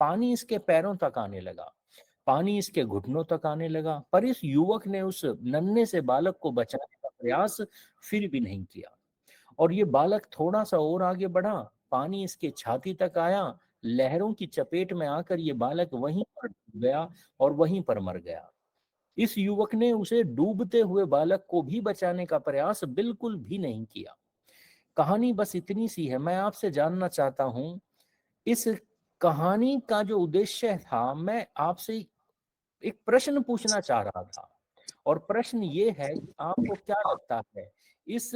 पानी इसके पैरों तक आने लगा, पानी इसके घुटनों तक आने लगा, पर इस युवक ने उस नन्हे से बालक को बचाने का प्रयास फिर भी नहीं किया। और ये बालक थोड़ा सा और आगे बढ़ा, पानी इसके छाती तक आया, लहरों की चपेट में आकर ये बालक वहीं पर डूब गया और वहीं पर मर गया। इस युवक ने उसे डूबते हुए बालक को भी बचाने का प्रयास बिल्कुल भी नहीं किया। कहानी बस इतनी सी है। मैं आपसे जानना चाहता हूं, इस कहानी का जो उद्देश्य था, मैं आपसे एक प्रश्न पूछना चाह रहा था, और प्रश्न ये है कि आपको क्या लगता है, इस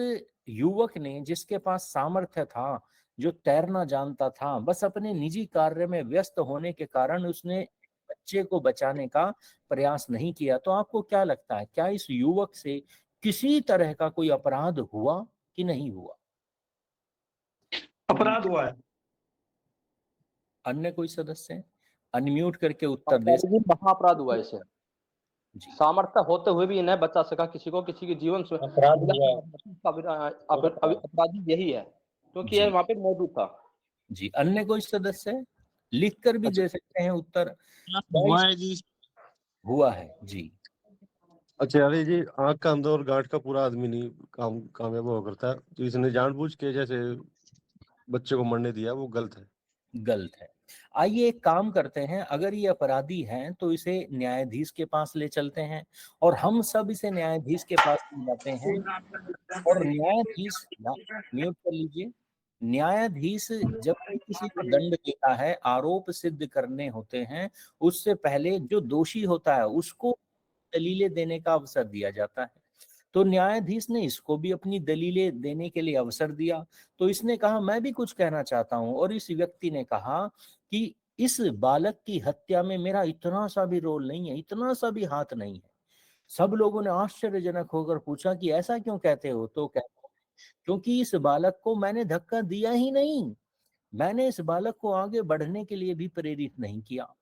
युवक ने जिसके पास सामर्थ्य था, जो तैरना जानता था, बस अपने निजी कार्य में व्यस्त होने के कारण उसने बच्चे को बचाने का प्रयास नहीं किया, तो आपको क्या लगता है, क्या इस युवक से किसी तरह का कोई अपराध हुआ कि नहीं हुआ? अपराध हुआ है। अन्य कोई सदस्य अनम्यूट करके उत्तर दे जी, महाअपराध हुआ इसे। जी। सामर्थ्य होते हुए भी नहीं बचा सका किसी को, किसी के जीवन से अपराध हुआ। अपराधी यही है, क्योंकि ये वहां पे मौजूद था। जी, अन्य कोई सदस्य लिख कर भी दे सकते हैं उत्तर। हुआ है जी। हुआ है जी। अच्छा अरे जी, आंख का अंदर और गांठ का पूरा आदमी नहीं कामयाब हुआ करता है, तो इसने जानबूझ के जैसे बच्चे को मरने दिया, वो गलत है। गलत है। आइए एक काम करते हैं, अगर ये अपराधी हैं तो इसे न्यायाधीश के पास ले चलते हैं, और हम सब इसे न्यायाधीश के पास ले जाते हैं, और न्यायाधीश म्यूट कर लीजिए। न्यायाधीश जब भी किसी को दंड देता है, आरोप सिद्ध करने होते हैं, उससे पहले जो दोषी होता है उसको दलीलें देने का अवसर दिया जाता है। तो न्यायाधीश ने इसको भी अपनी दलीलें देने के लिए अवसर दिया। तो इसने कहा मैं भी कुछ कहना चाहता हूं, और इस व्यक्ति ने कहा कि इस बालक की हत्या में मेरा इतना सा भी रोल नहीं है, इतना सा भी हाथ नहीं है। सब लोगों ने आश्चर्यजनक होकर पूछा कि ऐसा क्यों कहते हो? तो कहते क्योंकि इस बालक को मैंने धक्का दिया ही नहीं, मैंने इस बालक को आगे बढ़ने के लिए भी प्रेरित नहीं किया।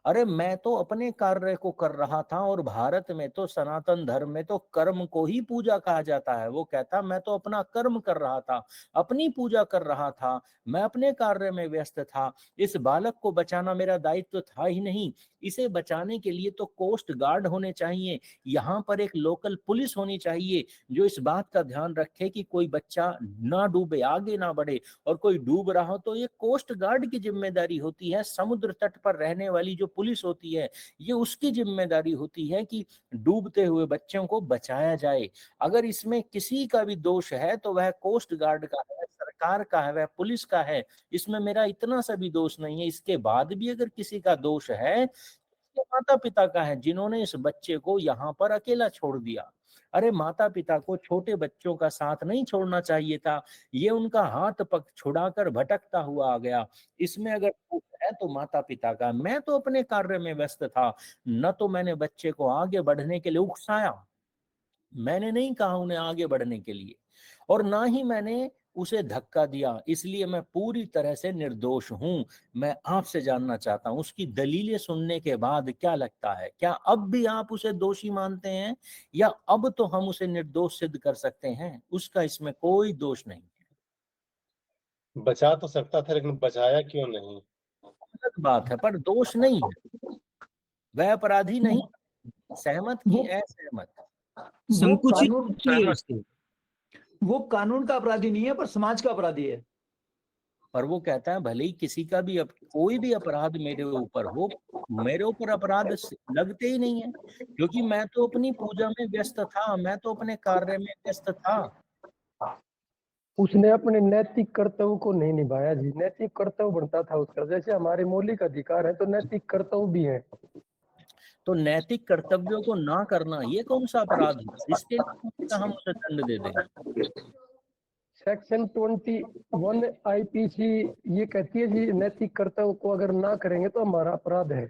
अरे मैं तो अपने कार्य को कर रहा था, और भारत में तो सनातन धर्म में तो कर्म को ही पूजा कहा जाता है। वो कहता मैं तो अपना कर्म कर रहा था, अपनी पूजा कर रहा था, मैं अपने कार्य में व्यस्त था, इस बालक को बचाना मेरा दायित्व था ही नहीं। इसे बचाने के लिए तो कोस्ट गार्ड होने चाहिए, यहाँ पर एक लोकल पुलिस होनी चाहिए जो इस बात का ध्यान रखे कि कोई बच्चा ना डूबे, आगे ना बढ़े, और कोई डूब रहा हो तो ये कोस्ट गार्ड की जिम्मेदारी होती है। समुद्र तट पर रहने वाली जो पुलिस होती है, ये उसकी जिम्मेदारी होती है कि डूबते हुए बच्चों को बचाया जाए। अगर इसमें किसी का भी दोष है तो वह कोस्ट गार्ड का है, सरकार का है, वह पुलिस का है। इसमें मेरा इतना सा भी दोष नहीं है। इसके बाद भी अगर किसी का दोष है, तो माता पिता का है, जिन्होंने इस बच्चे को यहाँ पर अकेला छोड़ दिया। अरे माता पिता को छोटे बच्चों का साथ नहीं छोड़ना चाहिए था, ये उनका हाथ पक छुड़ाकर भटकता हुआ आ गया। इसमें अगर दोष है तो माता पिता का। मैं तो अपने कार्य में व्यस्त था, न तो मैंने बच्चे को आगे बढ़ने के लिए उकसाया, मैंने नहीं कहा उन्हें आगे बढ़ने के लिए, और ना ही मैंने उसे धक्का दिया। इसलिए मैं पूरी तरह से निर्दोष हूं। मैं आपसे जानना चाहता हूं, उसकी दलीलें सुनने के बाद क्या लगता है, क्या अब भी आप उसे दोषी मानते हैं, या अब तो हम उसे निर्दोष सिद्ध कर सकते हैं, उसका इसमें कोई दोष नहीं है? बचा तो सकता था, लेकिन बचाया क्यों नहीं? अलग बात है, पर दोष नहीं है, वह अपराधी नहीं। सहमत की असहमत? वो संकुचित कानून की वो कानून का अपराधी नहीं है, पर समाज का अपराधी है। पर वो कहता है भले ही किसी का भी कोई भी अपराध मेरे ऊपर हो, मेरे ऊपर अपराध लगते ही नहीं है, क्योंकि मैं तो अपनी पूजा में व्यस्त था, मैं तो अपने कार्य में व्यस्त था। उसने अपने नैतिक कर्तव्य को नहीं निभाया जी। नैतिक कर्तव्य बनता था उसका, जैसे हमारे मौलिक अधिकार है तो नैतिक कर्तव्य भी है। तो नैतिक कर्तव्यों को ना करना ये कौन सा अपराध है जिसके लिए हम उसे दंड दे देंगे? सेक्शन 21 आईपीसी ये कहती है जी, नैतिक कर्तव्य को अगर ना करेंगे तो हमारा अपराध है।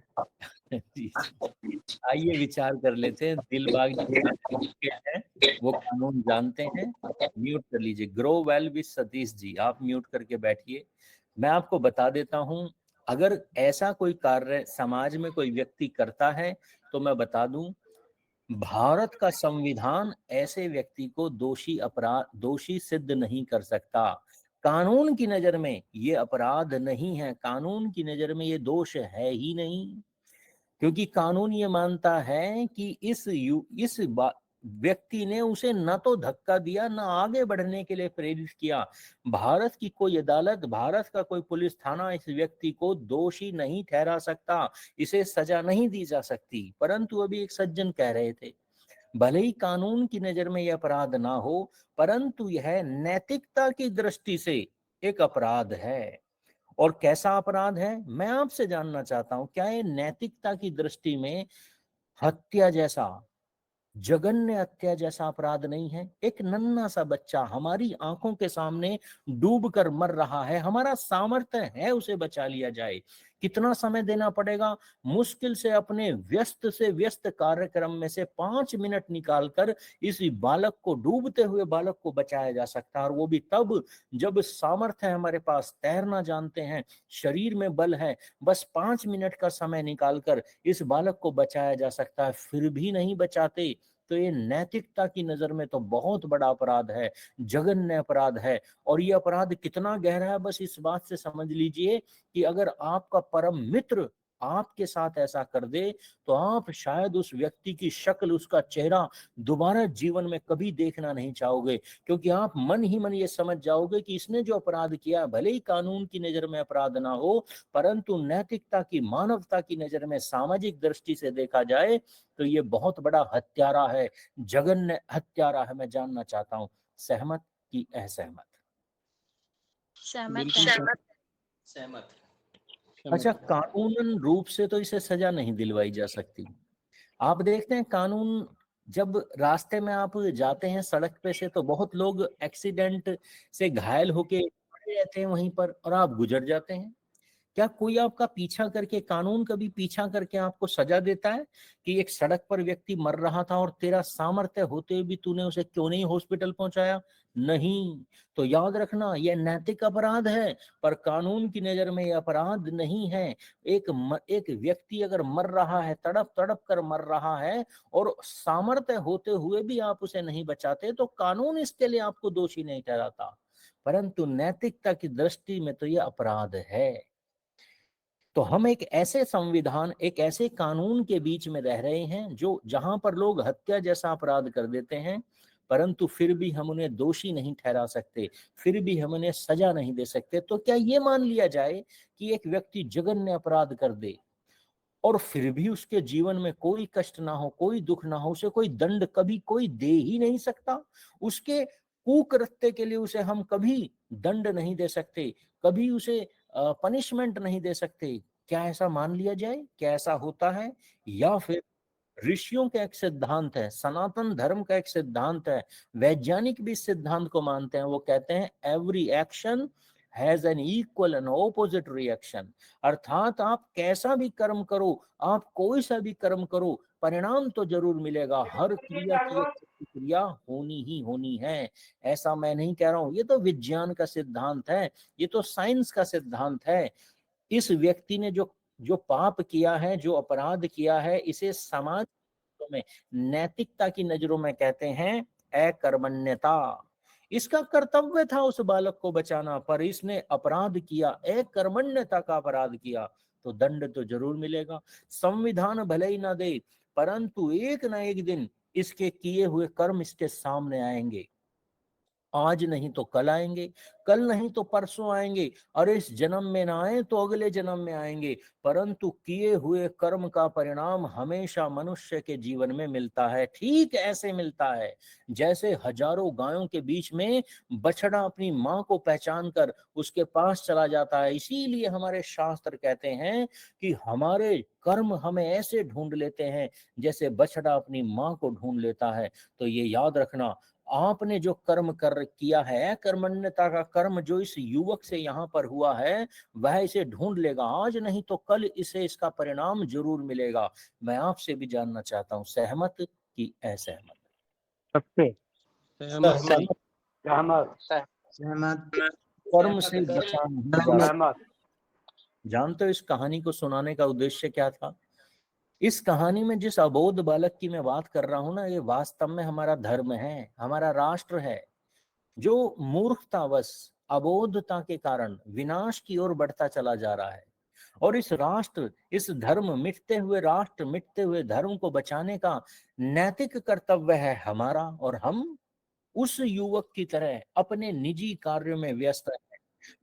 आइए विचार कर लेते हैं। दिलबाग जी हैं, वो कानून जानते हैं। म्यूट कर लीजिए। Grow well with Satish ji, आप म्यूट करके बैठिए। मैं आपको बता देता हूं, अगर ऐसा कोई कार्य समाज में कोई व्यक्ति करता है तो मैं बता दूं, भारत का संविधान ऐसे व्यक्ति को दोषी सिद्ध नहीं कर सकता। कानून की नजर में ये अपराध नहीं है, कानून की नजर में ये दोष है ही नहीं, क्योंकि कानून ये मानता है कि इस व्यक्ति ने उसे न तो धक्का दिया, न आगे बढ़ने के लिए प्रेरित किया। भारत की कोई अदालत, भारत का कोई पुलिस थाना इस व्यक्ति को दोषी नहीं ठहरा सकता, इसे सजा नहीं दी जा सकती। परंतु अभी एक सज्जन कह रहे थे, भले ही कानून की नजर में यह अपराध ना हो, परंतु यह नैतिकता की दृष्टि से एक अपराध है। और कैसा अपराध है, मैं आपसे जानना चाहता हूं, क्या ये नैतिकता की दृष्टि में हत्या जैसा, जघन्य हत्या जैसा अपराध नहीं है? एक नन्हा सा बच्चा हमारी आंखों के सामने डूब कर मर रहा है, हमारा सामर्थ्य है उसे बचा लिया जाए, कितना समय देना पड़ेगा? मुश्किल से अपने व्यस्त से व्यस्त कार्यक्रम में से 5 मिनट निकालकर इस बालक को, डूबते हुए बालक को बचाया जा सकता है, और वो भी तब जब सामर्थ्य है हमारे पास, तैरना जानते हैं, शरीर में बल है, बस 5 मिनट का समय निकालकर इस बालक को बचाया जा सकता है, फिर भी नहीं बचाते। तो ये नैतिकता की नजर में तो बहुत बड़ा अपराध है, जघन्य अपराध है। और ये अपराध कितना गहरा है, बस इस बात से समझ लीजिए कि अगर आपका परम मित्र आपके साथ ऐसा कर दे तो आप शायद उस व्यक्ति की शक्ल, उसका चेहरा दोबारा जीवन में कभी देखना नहीं चाहोगे, क्योंकि आप मन ही मन ये समझ जाओगे कि इसने जो अपराध किया, भले ही कानून की नजर में अपराध ना हो, परंतु नैतिकता की, मानवता की नजर में, सामाजिक दृष्टि से देखा जाए तो ये बहुत बड़ा हत्यारा है, जघन्य हत्यारा है। मैं जानना चाहता हूं, सहमत की असहमत? सहमत। अच्छा, कानूनन रूप से तो इसे सजा नहीं दिलवाई जा सकती। आप देखते हैं कानून, जब रास्ते में आप जाते हैं सड़क पे से, तो बहुत लोग एक्सीडेंट से घायल होके पड़े रहते हैं वहीं पर, और आप गुजर जाते हैं। क्या कोई आपका पीछा करके, कानून कभी पीछा करके आपको सजा देता है कि एक सड़क पर व्यक्ति मर रहा था और तेरा सामर्थ्य होते हुए भी तूने उसे क्यों नहीं हॉस्पिटल पहुंचाया? नहीं। तो याद रखना, यह नैतिक अपराध है, पर कानून की नजर में यह अपराध नहीं है। एक व्यक्ति अगर मर रहा है, तड़प तड़प कर मर रहा है, और सामर्थ्य होते हुए भी आप उसे नहीं बचाते, तो कानून इसके लिए आपको दोषी नहीं ठहराता, परंतु नैतिकता की दृष्टि में तो यह अपराध है। तो हम एक ऐसे संविधान, एक ऐसे कानून के बीच में रह रहे हैं जो, जहां पर लोग हत्या जैसा अपराध कर देते हैं, परंतु फिर भी हम उन्हें दोषी नहीं ठहरा सकते, फिर भी हम उन्हें सजा नहीं दे सकते। तो क्या ये मान लिया जाए कि एक व्यक्ति जघन्य अपराध कर दे और फिर भी उसके जीवन में कोई कष्ट ना हो, कोई दुख ना हो, उसे कोई दंड कभी कोई दे ही नहीं सकता? उसके कुकृत्य के लिए उसे हम कभी दंड नहीं दे सकते, कभी उसे पनिशमेंट नहीं दे सकते? क्या ऐसा मान लिया जाए? क्या ऐसा होता है? या फिर ऋषियों का एक सिद्धांत है, सनातन धर्म का एक सिद्धांत है, वैज्ञानिक भी इस सिद्धांत को मानते हैं, वो कहते हैं every action has an equal and opposite reaction. अर्थात आप कैसा भी कर्म करो, आप कोई सा भी कर्म करो, परिणाम तो जरूर मिलेगा, हर क्रिया की एक प्रतिक्रिया होनी ही होनी है। ऐसा मैं नहीं कह रहा हूं, ये तो विज्ञान का सिद्धांत है, ये तो साइंस का सिद्धांत है। इस व्यक्ति ने जो जो पाप किया है, जो अपराध किया है, इसे समाज में, नैतिकता की नजरों में कहते हैं अकर्मण्यता। इसका कर्तव्य था उस बालक को बचाना, पर इसने अपराध किया, अकर्मण्यता का अपराध किया, तो दंड तो जरूर मिलेगा। संविधान भले ही ना दे, परंतु एक ना एक दिन इसके किए हुए कर्म इसके सामने आएंगे। आज नहीं तो कल आएंगे, कल नहीं तो परसों आएंगे, और इस जन्म में ना आए तो अगले जन्म में आएंगे, परंतु किए हुए कर्म का परिणाम हमेशा मनुष्य के जीवन में मिलता है। ठीक ऐसे मिलता है जैसे हजारों गायों के बीच में बछड़ा अपनी माँ को पहचान कर उसके पास चला जाता है। इसीलिए हमारे शास्त्र कहते हैं कि हमारे कर्म हमें ऐसे ढूंढ लेते हैं जैसे बछड़ा अपनी माँ को ढूंढ लेता है। तो ये याद रखना, आपने जो कर्म किया है, कर्मण्यता का कर्म जो इस युवक से यहाँ पर हुआ है, वह इसे ढूंढ लेगा, आज नहीं तो कल इसे इसका परिणाम जरूर मिलेगा। मैं आपसे भी जानना चाहता हूँ, सहमत की असहमत? कर्म से बचा नहीं जा सकता। जानते हो इस कहानी को सुनाने का उद्देश्य क्या था? इस कहानी में जिस अबोध बालक की मैं बात कर रहा हूं ना, ये वास्तव में हमारा धर्म है, हमारा राष्ट्र है, जो मूर्खतावश अबोधता के कारण विनाश की ओर बढ़ता चला जा रहा है। और इस राष्ट्र, इस धर्म, मिटते हुए राष्ट्र, मिटते हुए धर्म को बचाने का नैतिक कर्तव्य है हमारा, और हम उस युवक की तरह अपने निजी कार्यों में व्यस्त है,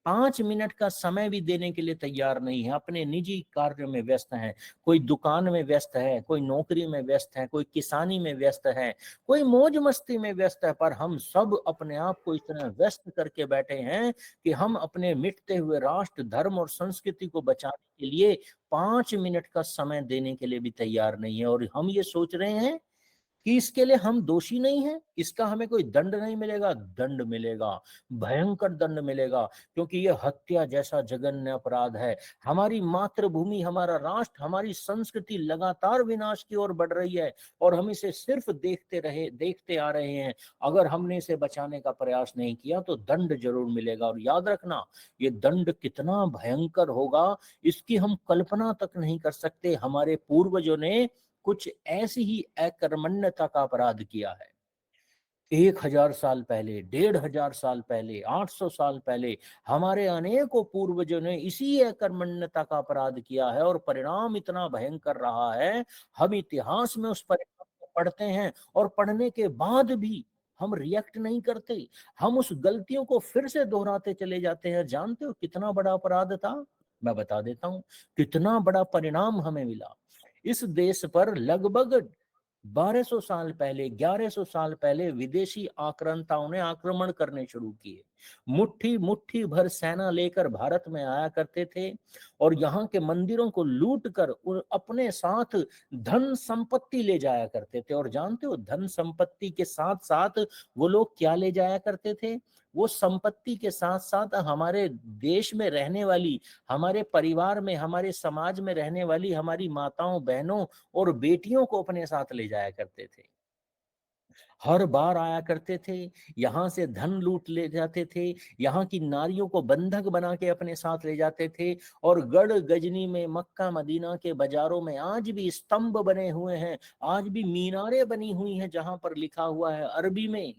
5 मिनट का समय भी देने के लिए तैयार नहीं है, अपने निजी कार्यों में व्यस्त हैं। कोई दुकान में व्यस्त है, कोई नौकरी में व्यस्त है, कोई किसानी में व्यस्त है, कोई मौज मस्ती में व्यस्त है, पर हम सब अपने आप को इतना व्यस्त करके बैठे हैं कि हम अपने मिटते हुए राष्ट्र, धर्म और संस्कृति को बचाने के लिए 5 मिनट का समय देने के लिए भी तैयार नहीं है। और हम ये सोच रहे हैं कि इसके लिए हम दोषी नहीं हैं, इसका हमें कोई दंड नहीं मिलेगा। दंड मिलेगा, भयंकर दंड मिलेगा, क्योंकि ये हत्या जैसा जघन्य अपराध है। हमारी मातृभूमि, हमारा राष्ट्र, हमारी संस्कृति लगातार विनाश की ओर बढ़ रही है, और हम इसे सिर्फ देखते आ रहे हैं। अगर हमने इसे बचाने का प्रयास नहीं किया तो दंड जरूर मिलेगा। और याद रखना, ये दंड कितना भयंकर होगा इसकी हम कल्पना तक नहीं कर सकते। हमारे पूर्वजों ने कुछ ऐसी ही अकर्मण्यता का अपराध किया है। 1000 साल पहले, 1500 साल पहले, 800 साल पहले हमारे अनेकों पूर्वजों ने इसी अकर्मण्यता का अपराध किया है, और परिणाम इतना भयंकर रहा है। हम इतिहास में उस परिणाम को पढ़ते हैं, और पढ़ने के बाद भी हम रिएक्ट नहीं करते, हम उस गलतियों को फिर से दोहराते चले जाते हैं। जानते हो कितना बड़ा अपराध था? मैं बता देता हूं कितना बड़ा परिणाम हमें मिला। इस देश पर लगभग 1200 साल पहले, 1100 साल पहले विदेशी आक्रांताओं ने आक्रमण करने शुरू किए। मुट्ठी मुट्ठी भर सेना लेकर भारत में आया करते थे, और यहाँ के मंदिरों को लूट कर अपने साथ धन संपत्ति ले जाया करते थे। और जानते हो धन संपत्ति के साथ साथ वो लोग क्या ले जाया करते थे? वो संपत्ति के साथ साथ हमारे देश में रहने वाली, हमारे परिवार में, हमारे समाज में रहने वाली हमारी माताओं, बहनों और बेटियों को अपने साथ ले जाया करते थे। हर बार आया करते थे, यहाँ से धन लूट ले जाते थे, यहाँ की नारियों को बंधक बना के अपने साथ ले जाते थे। और गढ़ गजनी में, मक्का मदीना के बाजारों में आज भी स्तंभ बने हुए हैं, आज भी मीनारें बनी हुई हैं, जहां पर लिखा हुआ है अरबी में,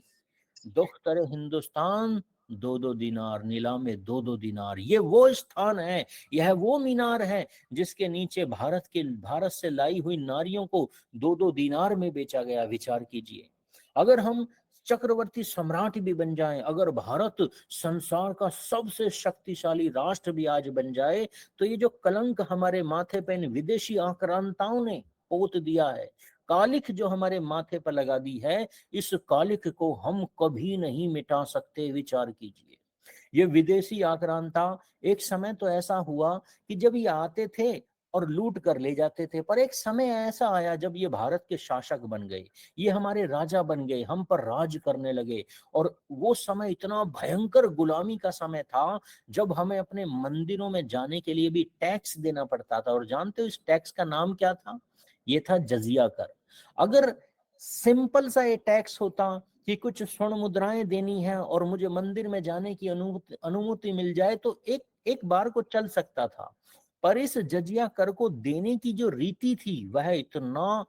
दुख्तर हिंदुस्तान 2-2 दिनार, नीलामे 2-2 दिनार। ये वो स्थान है, यह वो मीनार है जिसके नीचे भारत से लाई हुई नारियों को 2-2 दिनार में बेचा गया। विचार कीजिए, अगर हम चक्रवर्ती सम्राट भी बन जाएं, अगर भारत संसार का सबसे शक्तिशाली राष्ट्र भी आज बन जाए, तो ये जो कलंक हमारे माथे पे इन विदेशी आक्रांताओं ने पोत दिया है, कालिख जो हमारे माथे पर लगा दी है, इस कालिख को हम कभी नहीं मिटा सकते। विचार कीजिए, ये विदेशी आक्रांता, एक समय तो ऐसा हुआ कि जब ये आते थे और लूट कर ले जाते थे, पर एक समय ऐसा आया जब ये भारत के शासक बन गए, ये हमारे राजा बन गए, हम पर राज करने लगे। और वो समय इतना भयंकर गुलामी का समय था, जब हमें अपने मंदिरों में जाने के लिए भी टैक्स देना पड़ता था। और जानते हो इस टैक्स का नाम क्या था? ये था जजिया कर। अगर सिंपल सा ये टैक्स होता कि कुछ स्वर्ण मुद्राएं देनी है और मुझे मंदिर में जाने की अनुमति मिल जाए, तो एक बार को चल सकता था। पर इस जजिया कर को देने की जो रीति थी वह इतना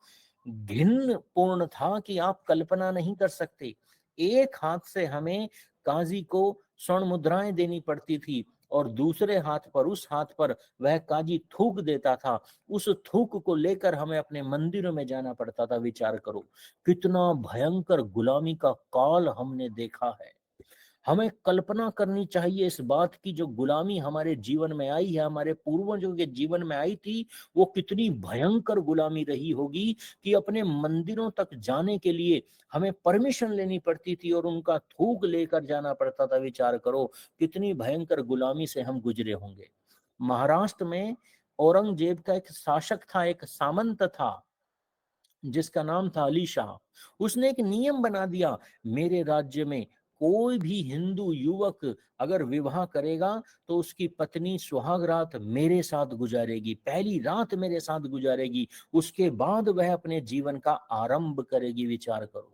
घिन्न पूर्ण था कि आप कल्पना नहीं कर सकते। एक हाथ से हमें काजी को स्वर्ण मुद्राएं देनी पड़ती थी, और दूसरे हाथ पर, उस हाथ पर वह काजी थूक देता था, उस थूक को लेकर हमें अपने मंदिरों में जाना पड़ता था। विचार करो कितना भयंकर गुलामी का काल हमने देखा है। हमें कल्पना करनी चाहिए इस बात की, जो गुलामी हमारे जीवन में आई है, हमारे पूर्वजों के जीवन में आई थी, वो कितनी भयंकर गुलामी रही होगी कि अपने मंदिरों तक जाने के लिए हमें परमिशन लेनी पड़ती थी और उनका थूक लेकर जाना पड़ता था। विचार करो कितनी भयंकर गुलामी से हम गुजरे होंगे। महाराष्ट्र में औरंगजेब का एक शासक था, एक सामंत था, जिसका नाम था अली शाह। उसने एक नियम बना दिया, मेरे राज्य में कोई भी हिंदू युवक अगर विवाह करेगा तो उसकी पत्नी सुहाग रात मेरे साथ गुजारेगी, पहली रात मेरे साथ गुजारेगी, उसके बाद वह अपने जीवन का आरंभ करेगी। विचार करो,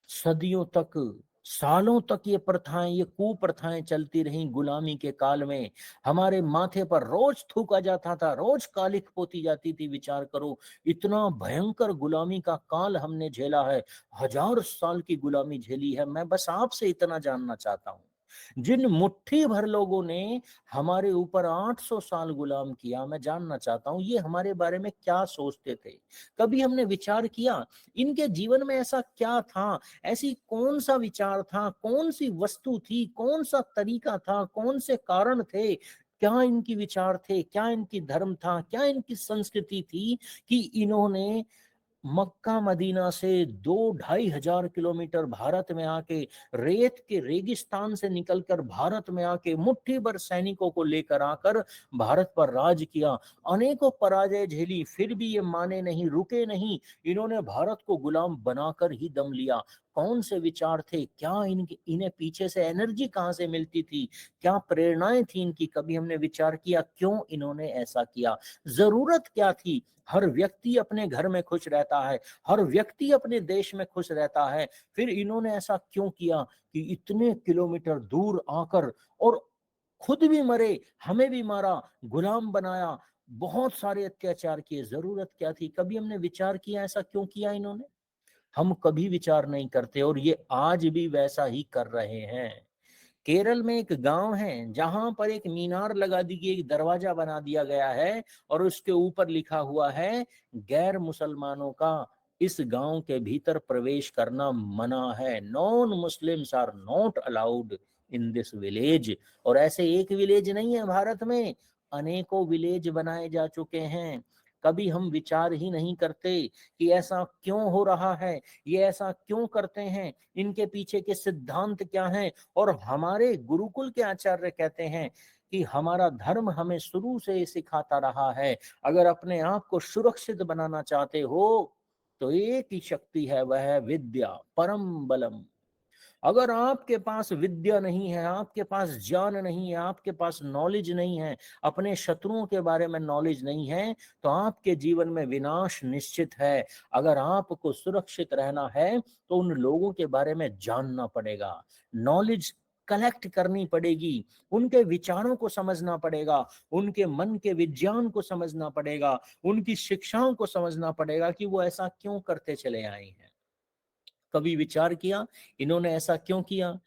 सदियों तक, सालों तक ये प्रथाएं, ये कुप्रथाएं चलती रहीं गुलामी के काल में। हमारे माथे पर रोज थूका जाता था, रोज कालिख पोती जाती थी। विचार करो इतना भयंकर गुलामी का काल हमने झेला है, 1000 साल की गुलामी झेली है। मैं बस आपसे इतना जानना चाहता हूं, जिन मुट्ठी भर लोगों ने हमारे ऊपर 800 साल गुलाम किया, मैं जानना चाहता हूं ये हमारे बारे में क्या सोचते थे? कभी हमने विचार किया इनके जीवन में ऐसा क्या था, ऐसी कौन सा विचार था, कौन सी वस्तु थी, कौन सा तरीका था, कौन से कारण थे, क्या इनकी विचार थे, क्या इनकी धर्म था, क्या इनकी संस्कृति थी कि इन्होंने मक्का मदीना से 2-2.5 हजार किलोमीटर भारत में आके, रेत के रेगिस्तान से निकलकर भारत में आके मुट्ठी भर सैनिकों को लेकर आकर भारत पर राज किया, अनेकों पराजय झेली, फिर भी ये माने नहीं, रुके नहीं, इन्होंने भारत को गुलाम बनाकर ही दम लिया। कौन से विचार थे, क्या इन्हें पीछे से एनर्जी कहां से मिलती थी, क्या प्रेरणाएं थी इनकी? कभी हमने विचार किया क्यों इन्होंने ऐसा किया? जरूरत क्या थी? हर व्यक्ति अपने घर में खुश रहता है, हर व्यक्ति अपने देश में खुश रहता है, फिर इन्होंने ऐसा क्यों किया कि इतने किलोमीटर दूर आकर और खुद भी मरे, हमें भी मारा, गुलाम बनाया, बहुत सारे अत्याचार किए? जरूरत क्या थी? कभी हमने विचार किया ऐसा क्यों किया इन्होंने? हम कभी विचार नहीं करते और ये आज भी वैसा ही कर रहे हैं। केरल में एक गांव है जहां पर एक मीनार लगा दी गई, एक दरवाजा बना दिया गया है और उसके ऊपर लिखा हुआ है गैर मुसलमानों का इस गांव के भीतर प्रवेश करना मना है, non Muslims are not allowed in this village. और ऐसे एक विलेज नहीं है भारत में, अनेकों विलेज बनाए जा चुके हैं। कभी हम विचार ही नहीं करते कि ऐसा क्यों हो रहा है, ये ऐसा क्यों करते हैं, इनके पीछे के सिद्धांत क्या हैं। और हमारे गुरुकुल के आचार्य कहते हैं कि हमारा धर्म हमें शुरू से सिखाता रहा है, अगर अपने आप को सुरक्षित बनाना चाहते हो तो एक ही शक्ति है, वह है विद्या, परम बलम। अगर आपके पास विद्या नहीं है, आपके पास ज्ञान नहीं है, आपके पास नॉलेज नहीं है, अपने शत्रुओं के बारे में नॉलेज नहीं है, तो आपके जीवन में विनाश निश्चित है। अगर आपको सुरक्षित रहना है तो उन लोगों के बारे में जानना पड़ेगा, नॉलेज कलेक्ट करनी पड़ेगी, उनके विचारों को समझना पड़ेगा, उनके मन के विज्ञान को समझना पड़ेगा, उनकी शिक्षाओं को समझना पड़ेगा कि वो ऐसा क्यों करते चले आए हैं। कभी विचार किया इन्होंने ऐसा क्यों किया?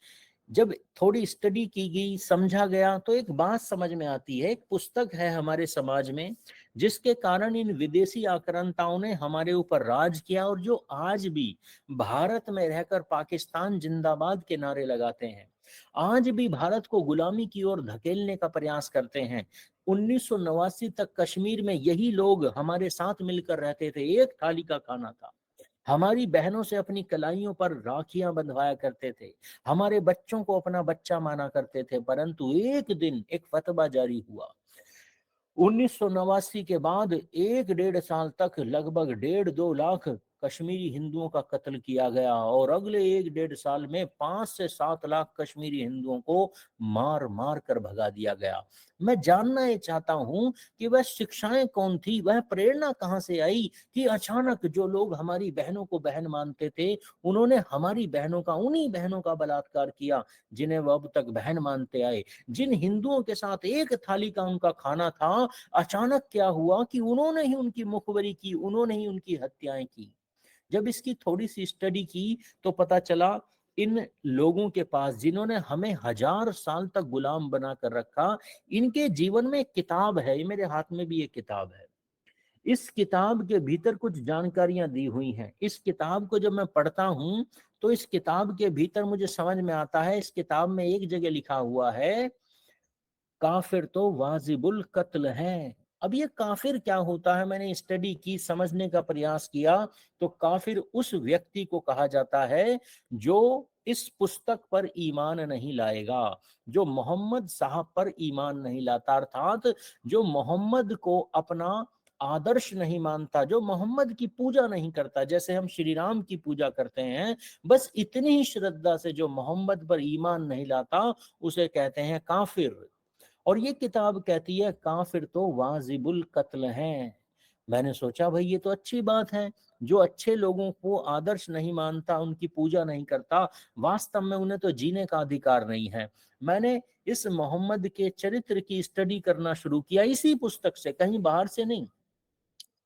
जब थोड़ी स्टडी की गई, समझा गया, तो एक बात समझ में आती है। एक पुस्तक है हमारे समाज में जिसके कारण इन विदेशी आक्रांताओं ने हमारे ऊपर राज किया और जो आज भी भारत में रहकर पाकिस्तान जिंदाबाद के नारे लगाते हैं, आज भी भारत को गुलामी की ओर धकेलने का प्रयास करते हैं। 1989 तक कश्मीर में यही लोग हमारे साथ मिलकर रहते थे, एक थाली का खाना था, हमारी बहनों से अपनी कलाइयों पर राखियां बंधवाया करते थे, हमारे बच्चों को अपना बच्चा माना करते थे। परंतु एक दिन एक फतवा जारी हुआ 1989 के बाद, 1-1.5 साल तक लगभग 1.5-2 लाख कश्मीरी हिंदुओं का कत्ल किया गया और अगले 1-1.5 साल में 5 से 7 लाख कश्मीरी हिंदुओं को मार मार कर भगा दिया गया। मैं जानना ये चाहता हूं कि वह शिक्षाएं कौन थी, वह प्रेरणा कहां से आई कि अचानक जो लोग हमारी बहनों को बहन मानते थे, उन्होंने हमारी बहनों का, उन्हीं बहनों का बलात्कार किया जिन्हें वह अब तक बहन मानते आए। जिन हिंदुओं के साथ एक थाली का उनका खाना था, अचानक क्या हुआ कि उन्होंने ही उनकी मुखबरी की, उन्होंने ही उनकी हत्याएं की। जब इसकी थोड़ी सी स्टडी की तो पता चला इन लोगों के पास, जिन्होंने हमें 1000 साल तक गुलाम बना कर रखा, इनके जीवन में एक किताब है, ये मेरे हाथ में भी एक किताब है। इस किताब के भीतर कुछ जानकारियां दी हुई हैं। इस किताब को जब मैं पढ़ता हूं तो इस किताब के भीतर मुझे समझ में आता है, इस किताब में एक जगह लिखा हुआ है काफिर तो वाजिबुल कत्ल है। अब ये काफिर क्या होता है, मैंने स्टडी की, समझने का प्रयास किया, तो काफिर उस व्यक्ति को कहा जाता है जो इस पुस्तक पर ईमान नहीं लाएगा, जो मोहम्मद साहब पर ईमान नहीं लाता, अर्थात जो मोहम्मद को अपना आदर्श नहीं मानता, जो मोहम्मद की पूजा नहीं करता, जैसे हम श्री राम की पूजा करते हैं, बस इतनी ही श्रद्धा से जो मोहम्मद पर ईमान नहीं लाता, उसे कहते हैं काफिर। और ये किताब कहती है काफिर तो वाजिबुल कत्ल हैं। मैंने सोचा भाई ये तो अच्छी बात है, जो अच्छे लोगों को आदर्श नहीं मानता, उनकी पूजा नहीं करता, वास्तव में उन्हें तो जीने का अधिकार नहीं है। मैंने इस मोहम्मद के चरित्र की स्टडी करना शुरू किया इसी पुस्तक से, कहीं बाहर से नहीं।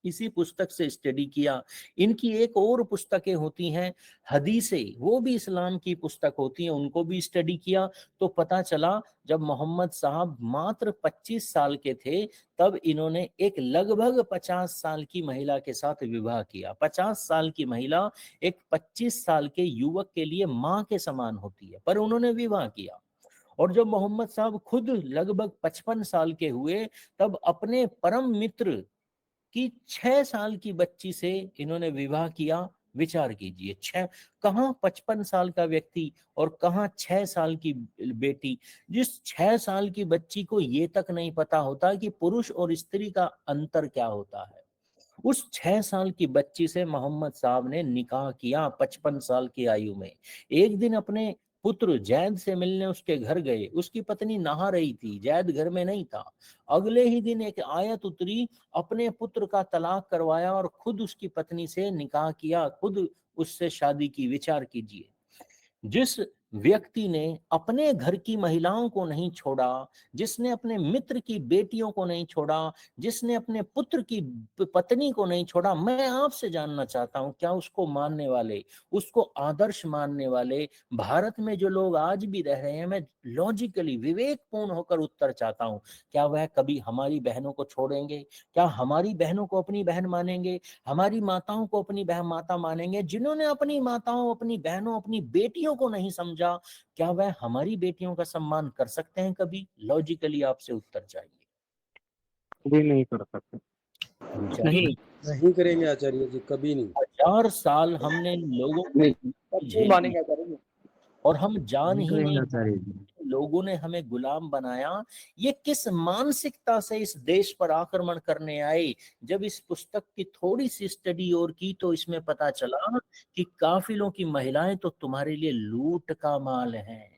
इसी पुस्तक से स्टडी किया। इनकी एक और पुस्तकें होती हैं हदीसें, वो भी इस्लाम की पुस्तक होती हैं, उनको भी स्टडी किया। तो पता चला जब मोहम्मद साहब मात्र 25 साल के थे तब इन्होंने एक लगभग 50 साल की महिला के साथ विवाह किया। 50 साल की महिला एक 25 साल के युवक के लिए माँ के समान होती है, पर उन्होंने विवाह किया। और जब मोहम्मद साहब खुद लगभग 55 साल के हुए तब अपने परम मित्र कि 6 साल की बच्ची से इन्होंने विवाह किया। विचार कीजिए, 6 कहां 55 साल का व्यक्ति और कहां 6 साल की बेटी। जिस 6 साल की बच्ची को ये तक नहीं पता होता कि पुरुष और स्त्री का अंतर क्या होता है, उस 6 साल की बच्ची से मोहम्मद साहब ने निकाह किया 55 साल की आयु में। एक दिन अपने पुत्र जैद से मिलने उसके घर गए, उसकी पत्नी नहा रही थी, जैद घर में नहीं था। अगले ही दिन एक आयत उतरी, अपने पुत्र का तलाक करवाया और खुद उसकी पत्नी से निकाह किया, खुद उससे शादी की। विचार कीजिए, जिस व्यक्ति ने अपने घर की महिलाओं को नहीं छोड़ा, जिसने अपने मित्र की बेटियों को नहीं छोड़ा, जिसने अपने पुत्र की पत्नी को नहीं छोड़ा, मैं आपसे जानना चाहता हूं क्या उसको मानने वाले, उसको आदर्श मानने वाले भारत में जो लोग आज भी रह रहे हैं, मैं लॉजिकली विवेकपूर्ण होकर उत्तर चाहता हूं, क्या वह कभी हमारी बहनों को छोड़ेंगे? क्या हमारी बहनों को अपनी बहन मानेंगे? हमारी माताओं को अपनी बहन माता मानेंगे? जिन्होंने अपनी माताओं, अपनी बहनों, अपनी बेटियों को नहीं समझा, क्या वह हमारी बेटियों का सम्मान कर सकते हैं कभी? लॉजिकली आपसे उत्तर चाहिए। कभी नहीं कर सकते। नहीं नहीं करेंगे आचार्य जी, कभी नहीं। 1000 साल हमने लोगों नहीं को नहीं झेली मानेंगे आचार्य जी। और हम जान ही नहीं, लोगों ने हमें गुलाम बनाया। ये किस मानसिकता से इस देश पर आक्रमण करने आए? जब इस पुस्तक की थोड़ी सी स्टडी और की तो इसमें पता चला कि काफिलों की महिलाएं तो तुम्हारे लिए लूट का माल हैं।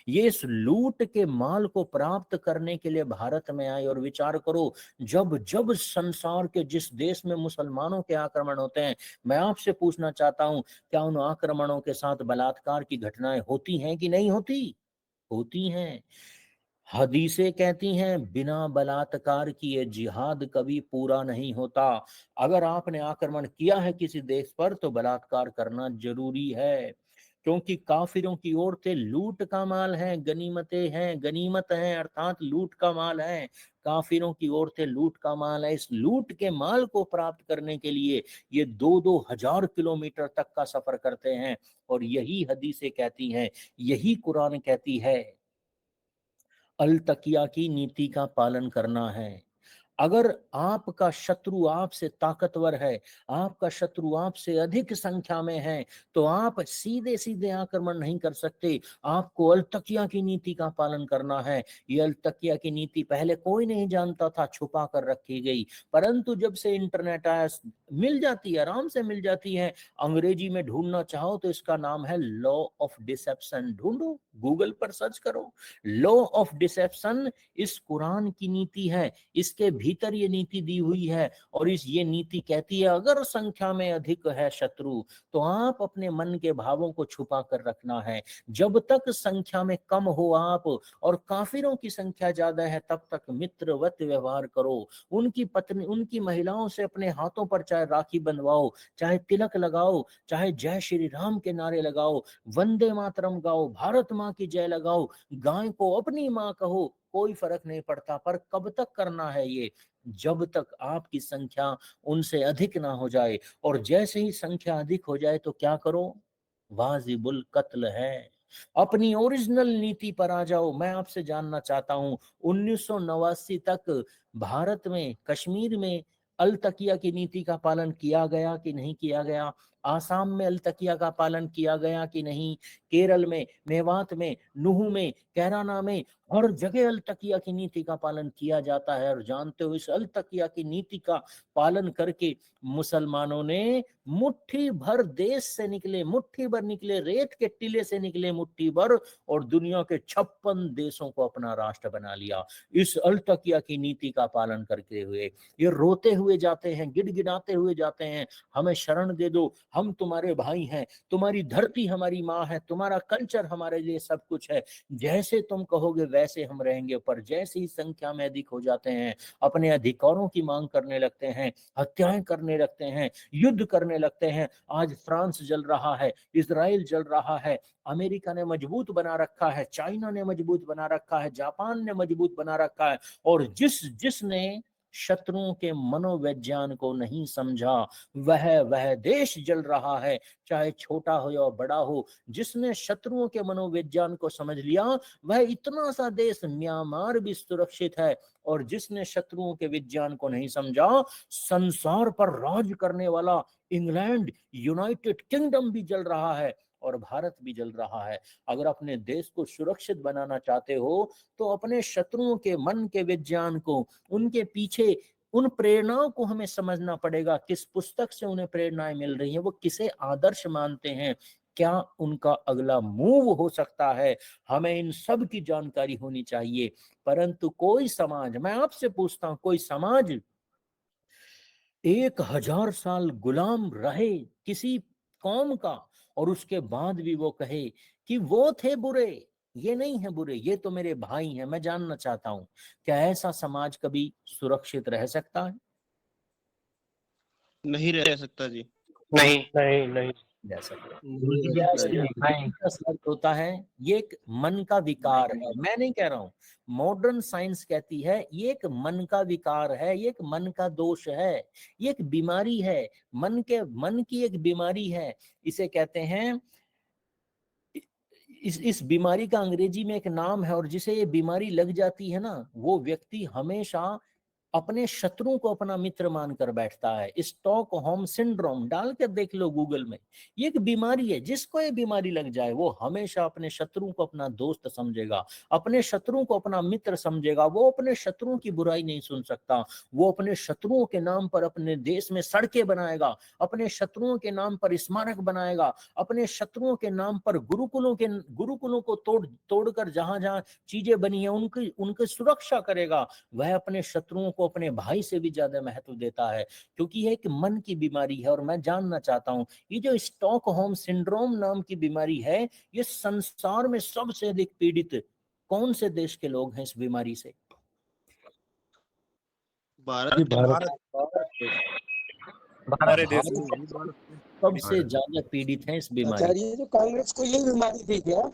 ये इस लूट के माल को प्राप्त करने के लिए भारत में आए। और विचार करो, जब जब संसार के जिस देश में मुसलमानों के आक्रमण होते हैं, मैं आपसे पूछना चाहता हूं, क्या उन आक्रमणों के साथ बलात्कार की घटनाएं होती हैं कि नहीं होती? होती हैं। हदीसें कहती हैं बिना बलात्कार किए जिहाद कभी पूरा नहीं होता। अगर आपने आक्रमण किया है किसी देश पर तो बलात्कार करना जरूरी है, क्योंकि काफिरों की औरतें लूट का माल हैं, गनीमतें हैं, गनीमत हैं अर्थात लूट का माल है। काफिरों की औरतें लूट का माल है। इस लूट के माल को प्राप्त करने के लिए ये 2-2 हजार किलोमीटर तक का सफर करते हैं। और यही हदीसें कहती हैं, यही कुरान कहती है, अल तकिया की नीति का पालन करना है। अगर आपका शत्रु आपसे ताकतवर है, आपका शत्रु आपसे अधिक संख्या में है, तो आप सीधे सीधे आक्रमण नहीं कर सकते, आपको अल तकिया की नीति का पालन करना है। ये अल तकिया की नीति पहले कोई नहीं जानता था, छुपा कर रखी गई, परंतु जब से इंटरनेट आया मिल जाती है, आराम से मिल जाती है। अंग्रेजी में ढूंढना चाहो तो इसका नाम है लॉ ऑफ डिसेप्शन। ढूंढो, गूगल पर सर्च करो, लॉ ऑफ डिसेप्शन इस कुरान की नीति है, इसके भीतर ये नीति दी हुई है। और ये नीति कहती है अगर संख्या में अधिक है शत्रु तो आप अपने मन के भावों को छुपा कर रखना है। जब तक संख्या में कम हो आप और काफिरों की संख्या ज्यादा है तब तक मित्रवत व्यवहार करो। उनकी पत्नी, उनकी महिलाओं से अपने हाथों पर चाहे राखी बंधवाओ, चाहे तिलक लगाओ, चाहे जय श्री राम के नारे लगाओ, वंदे मातरम गाओ, भारत माँ की जय लगाओ, गाय को अपनी माँ कहो, कोई फर्क नहीं पड़ता। पर कब तक करना है ये? जब तक आपकी संख्या उनसे अधिक ना हो जाए। और जैसे ही संख्या अधिक हो जाए तो क्या करो? वाजिबुल कत्ल है। अपनी ओरिजिनल नीति पर आ जाओ। मैं आपसे जानना चाहता हूं 1989 तक भारत में, कश्मीर में अल तकिया की नीति का पालन किया गया कि नहीं किया गया? आसाम में अल तकिया का पालन किया गया कि नहीं? केरल में, मेवात में, नूह में, कैराना में, हर जगह अल तकिया की नीति का पालन किया जाता है। और जानते हो इस अल तकिया की नीति का पालन करके मुसलमानों ने मुट्ठी भर देश से निकले, मुट्ठी भर निकले, रेत के टीले से निकले मुट्ठी भर, और दुनिया के 56 देशों को अपना राष्ट्र बना लिया इस अल तकिया की नीति का पालन करते हुए। ये रोते हुए जाते हैं, गिड़गिड़ाते हुए जाते हैं, हमें शरण दे दो, हम तुम्हारे भाई हैं, तुम्हारी धरती हमारी माँ है, तुम्हारा कल्चर हमारे लिए सब कुछ है, जैसे तुम कहोगे वैसे हम रहेंगे। पर जैसे ही संख्या में अधिक हो जाते हैं, अपने अधिकारों की मांग करने लगते हैं, हत्याएं करने लगते हैं, युद्ध करने लगते हैं। आज फ्रांस जल रहा है, इजराइल जल रहा है, अमेरिका ने मजबूत बना रखा है, चाइना ने मजबूत बना रखा है, जापान ने मजबूत बना रखा है। और जिसने शत्रुओं के मनोविज्ञान को नहीं समझा, वह देश जल रहा है, चाहे छोटा हो या बड़ा हो। जिसने शत्रुओं के मनोविज्ञान को समझ लिया, वह इतना सा देश म्यांमार भी सुरक्षित है। और जिसने शत्रुओं के विज्ञान को नहीं समझा, संसार पर राज करने वाला इंग्लैंड, यूनाइटेड किंगडम भी जल रहा है और भारत भी जल रहा है। अगर अपने देश को सुरक्षित बनाना चाहते हो तो अपने शत्रुओं के मन के विज्ञान को, उनके पीछे उन प्रेरणाओं को हमें समझना पड़ेगा। किस पुस्तक से उन्हें प्रेरणाएं मिल रही हैं, वो किसे आदर्श मानते हैं, क्या उनका अगला मूव हो सकता है, हमें इन सब की जानकारी होनी चाहिए। परंतु कोई समाज, मैं आपसे पूछता हूं, कोई समाज 1000 साल गुलाम रहे किसी कौम का और उसके बाद भी वो कहे कि वो थे बुरे, ये नहीं है बुरे, ये तो मेरे भाई हैं। मैं जानना चाहता हूं, क्या ऐसा समाज कभी सुरक्षित रह सकता है? नहीं रह सकता जी। नहीं नहीं नहीं रह सकता नहीं रह सकता जी। नहीं का अर्थ होता है ये एक मन का विकार है। मैं नहीं कह रहा हूं, मॉडर्न साइंस कहती है ये एक मन का विकार है, ये एक मन का दोष है, ये एक बीमारी है, मन की एक बीमारी है। इसे कहते हैं, इस बीमारी का अंग्रेजी में एक नाम है। और जिसे ये बीमारी लग जाती है ना, वो व्यक्ति हमेशा अपने शत्रुओं को अपना मित्र मानकर बैठता है। स्टॉकहोम सिंड्रोम डाल कर देख लो गूगल में, ये एक बीमारी है। जिसको ये बीमारी लग जाए वो हमेशा अपने शत्रुओं को अपना दोस्त समझेगा, अपने शत्रुओं को अपना मित्र समझेगा। वो अपने शत्रुओं की बुराई नहीं सुन सकता। वो अपने शत्रुओं के नाम पर अपने देश में सड़कें बनाएगा, अपने शत्रुओं के नाम पर स्मारक बनाएगा, अपने शत्रुओं के नाम पर गुरुकुलों को तोड़कर जहां जहां चीजें बनी है उनकी सुरक्षा करेगा। वह अपने शत्रुओं को अपने भाई से भी ज्यादा महत्व देता है, क्योंकि यह एक मन की बीमारी है। और मैं जानना चाहता हूं, ये जो स्टॉकहोम सिंड्रोम नाम की बीमारी है, ये संसार में सबसे अधिक पीड़ित कौन से देश के लोग हैं इस बीमारी से? भारत हमारे देश में सबसे ज्यादा पीड़ित हैं इस बीमारी। आचार्य जो कांग्रेस को ये बीमारी थी क्या?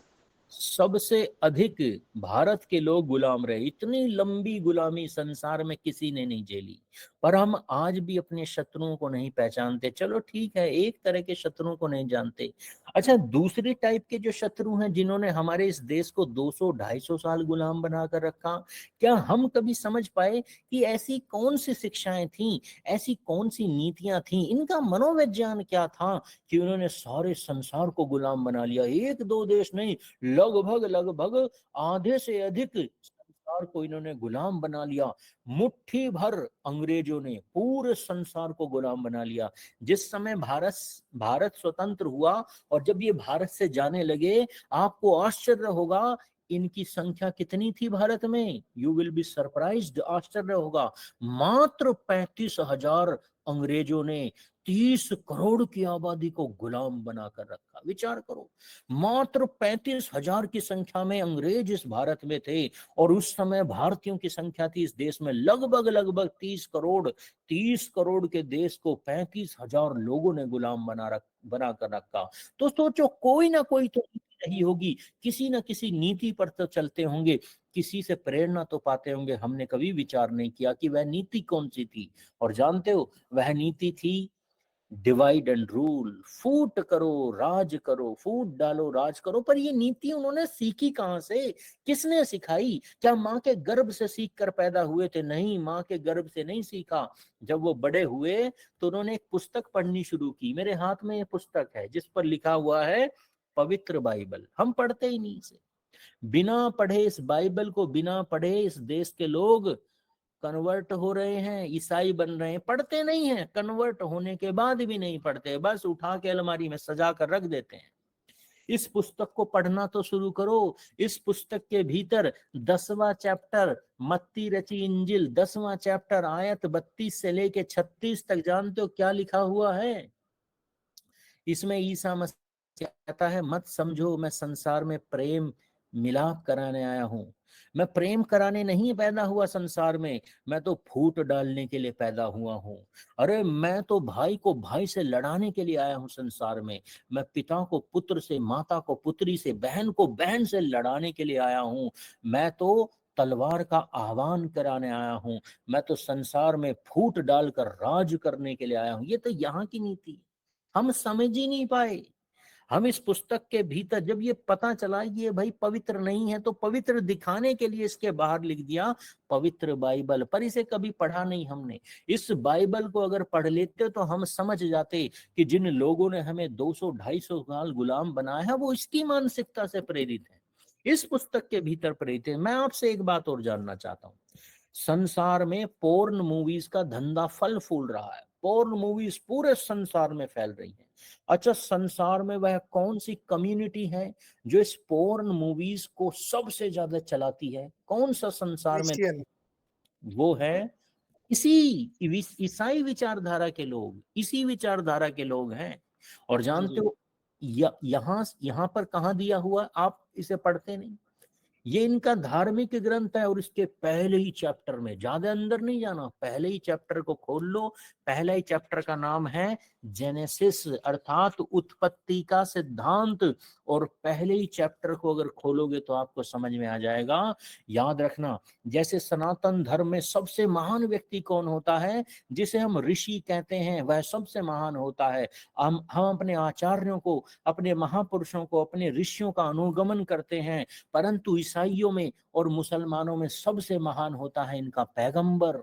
सबसे अधिक भारत के लोग गुलाम रहे। इतनी लंबी गुलामी संसार में किसी ने नहीं झेली। पर हम आज भी अपने शत्रुओं को नहीं पहचानते। चलो ठीक है, एक तरह के शत्रुओं को नहीं जानते। अच्छा, दूसरी टाइप के जो शत्रु हैं जिन्होंने हमारे इस देश को 200-250 साल गुलाम बनाकर रखा, क्या हम कभी समझ पाए कि ऐसी कौन सी शिक्षाएं थी, ऐसी कौन सी नीतियां थी, इनका मनोविज्ञान क्या था कि उन्होंने सारे संसार को गुलाम बना लिया? एक दो देश नहीं, लगभग आधे से अधिक संसार को इन्होंने गुलाम बना लिया। मुट्ठी भर अंग्रेजों ने पूरे संसार को गुलाम बना लिया। जिस समय भारत स्वतंत्र हुआ और जब ये भारत से जाने लगे, आपको आश्चर्य होगा इनकी संख्या कितनी थी भारत में। यू विल बी सरप्राइज्ड, आश्चर्य होगा। मात्र 35,000 अंग्रेजों ने 30 करोड़ की आबादी को गुलाम बनाकर रखा। विचार करो, मात्र 35,000 की संख्या में अंग्रेज इस भारत में थे और उस समय भारतीयों की संख्या थी इस देश में लगभग 30 करोड़। 30 करोड़ के देश को 35,000 लोगों ने गुलाम बनाकर रखा। तो सोचो, कोई ना कोई तो नीति रही होगी, किसी ना किसी नीति पर तो चलते होंगे, किसी से प्रेरणा तो पाते होंगे। हमने कभी विचार नहीं किया कि वह नीति कौन सी थी। और जानते हो, वह नीति थी डिवाइड एंड रूल। फूट करो राज करो, फूट डालो राज करो। पर ये नीति उन्होंने सीखी कहां से, किसने सिखाई? क्या माँ के गर्भ से सीख कर पैदा हुए थे? नहीं, माँ के गर्भ से नहीं सीखा। जब वो बड़े हुए तो उन्होंने एक पुस्तक पढ़नी शुरू की। मेरे हाथ में ये पुस्तक है जिस पर लिखा हुआ है पवित्र बाइबल। हम पढ़ते ही नहीं इसे। बिना पढ़े इस बाइबल को, बिना पढ़े इस देश के लोग कन्वर्ट हो रहे हैं, ईसाई बन रहे हैं। पढ़ते नहीं हैं, कन्वर्ट होने के बाद भी नहीं पढ़ते, बस उठा के अलमारी में सजा कर रख देते हैं। इस पुस्तक को पढ़ना तो शुरू करो। इस पुस्तक के भीतर 10वां चैप्टर मत्ती रची इंजिल, 10वां चैप्टर आयत 32 से लेके 36 तक, जानते हो क्या लिखा हुआ है? इसमें ईसा मसीह कहता है मत समझो मैं संसार में प्रेम मिलाप कराने आया हूं। मैं प्रेम कराने नहीं पैदा हुआ संसार में, मैं तो फूट डालने के लिए पैदा हुआ हूं। अरे मैं तो भाई को भाई से लड़ाने के लिए आया हूं संसार में। मैं पिता को पुत्र से, माता को पुत्री से, बहन को बहन से लड़ाने के लिए आया हूं। मैं तो तलवार का आह्वान कराने आया हूं। मैं तो संसार में फूट डालकर राज करने के लिए आया हूं। ये तो यहाँ की नीति हम समझ ही नहीं पाए। हम इस पुस्तक के भीतर जब ये पता चला ये भाई पवित्र नहीं है, तो पवित्र दिखाने के लिए इसके बाहर लिख दिया पवित्र बाइबल, पर इसे कभी पढ़ा नहीं हमने। इस बाइबल को अगर पढ़ लेते तो हम समझ जाते कि जिन लोगों ने हमें 200-250 साल गुलाम बनाया है वो इसकी मानसिकता से प्रेरित है, इस पुस्तक के भीतर प्रेरित है। मैं आपसे एक बात और जानना चाहता हूं, संसार में पोर्न मूवीज का धंधा फल फूल रहा है, पोर्न मूवीज पूरे संसार में फैल रही है। अच्छा, संसार में वह कौन सी कम्युनिटी है जो इस पोर्न मूवीज को सबसे ज्यादा चलाती है? कौन सा संसार में? वो है इसी ईसाई विचारधारा के लोग, इसी विचारधारा के लोग हैं। और जानते हो यहाँ पर कहाँ दिया हुआ, आप इसे पढ़ते नहीं, ये इनका धार्मिक ग्रंथ है और इसके पहले ही चैप्टर में, ज्यादा अंदर नहीं जाना, पहले ही चैप्टर को खोल लो। पहला ही चैप्टर का नाम है जेनेसिस, अर्थात उत्पत्ति का सिद्धांत। और पहले ही चैप्टर को अगर खोलोगे तो आपको समझ में आ जाएगा। याद रखना, जैसे सनातन धर्म में सबसे महान व्यक्ति कौन होता है, जिसे हम ऋषि कहते हैं, वह सबसे महान होता है। हम अपने आचार्यों को, अपने महापुरुषों को, अपने ऋषियों का अनुगमन करते हैं, परंतु ईसाइयों में और मुसलमानों में सबसे महान होता है इनका पैगंबर।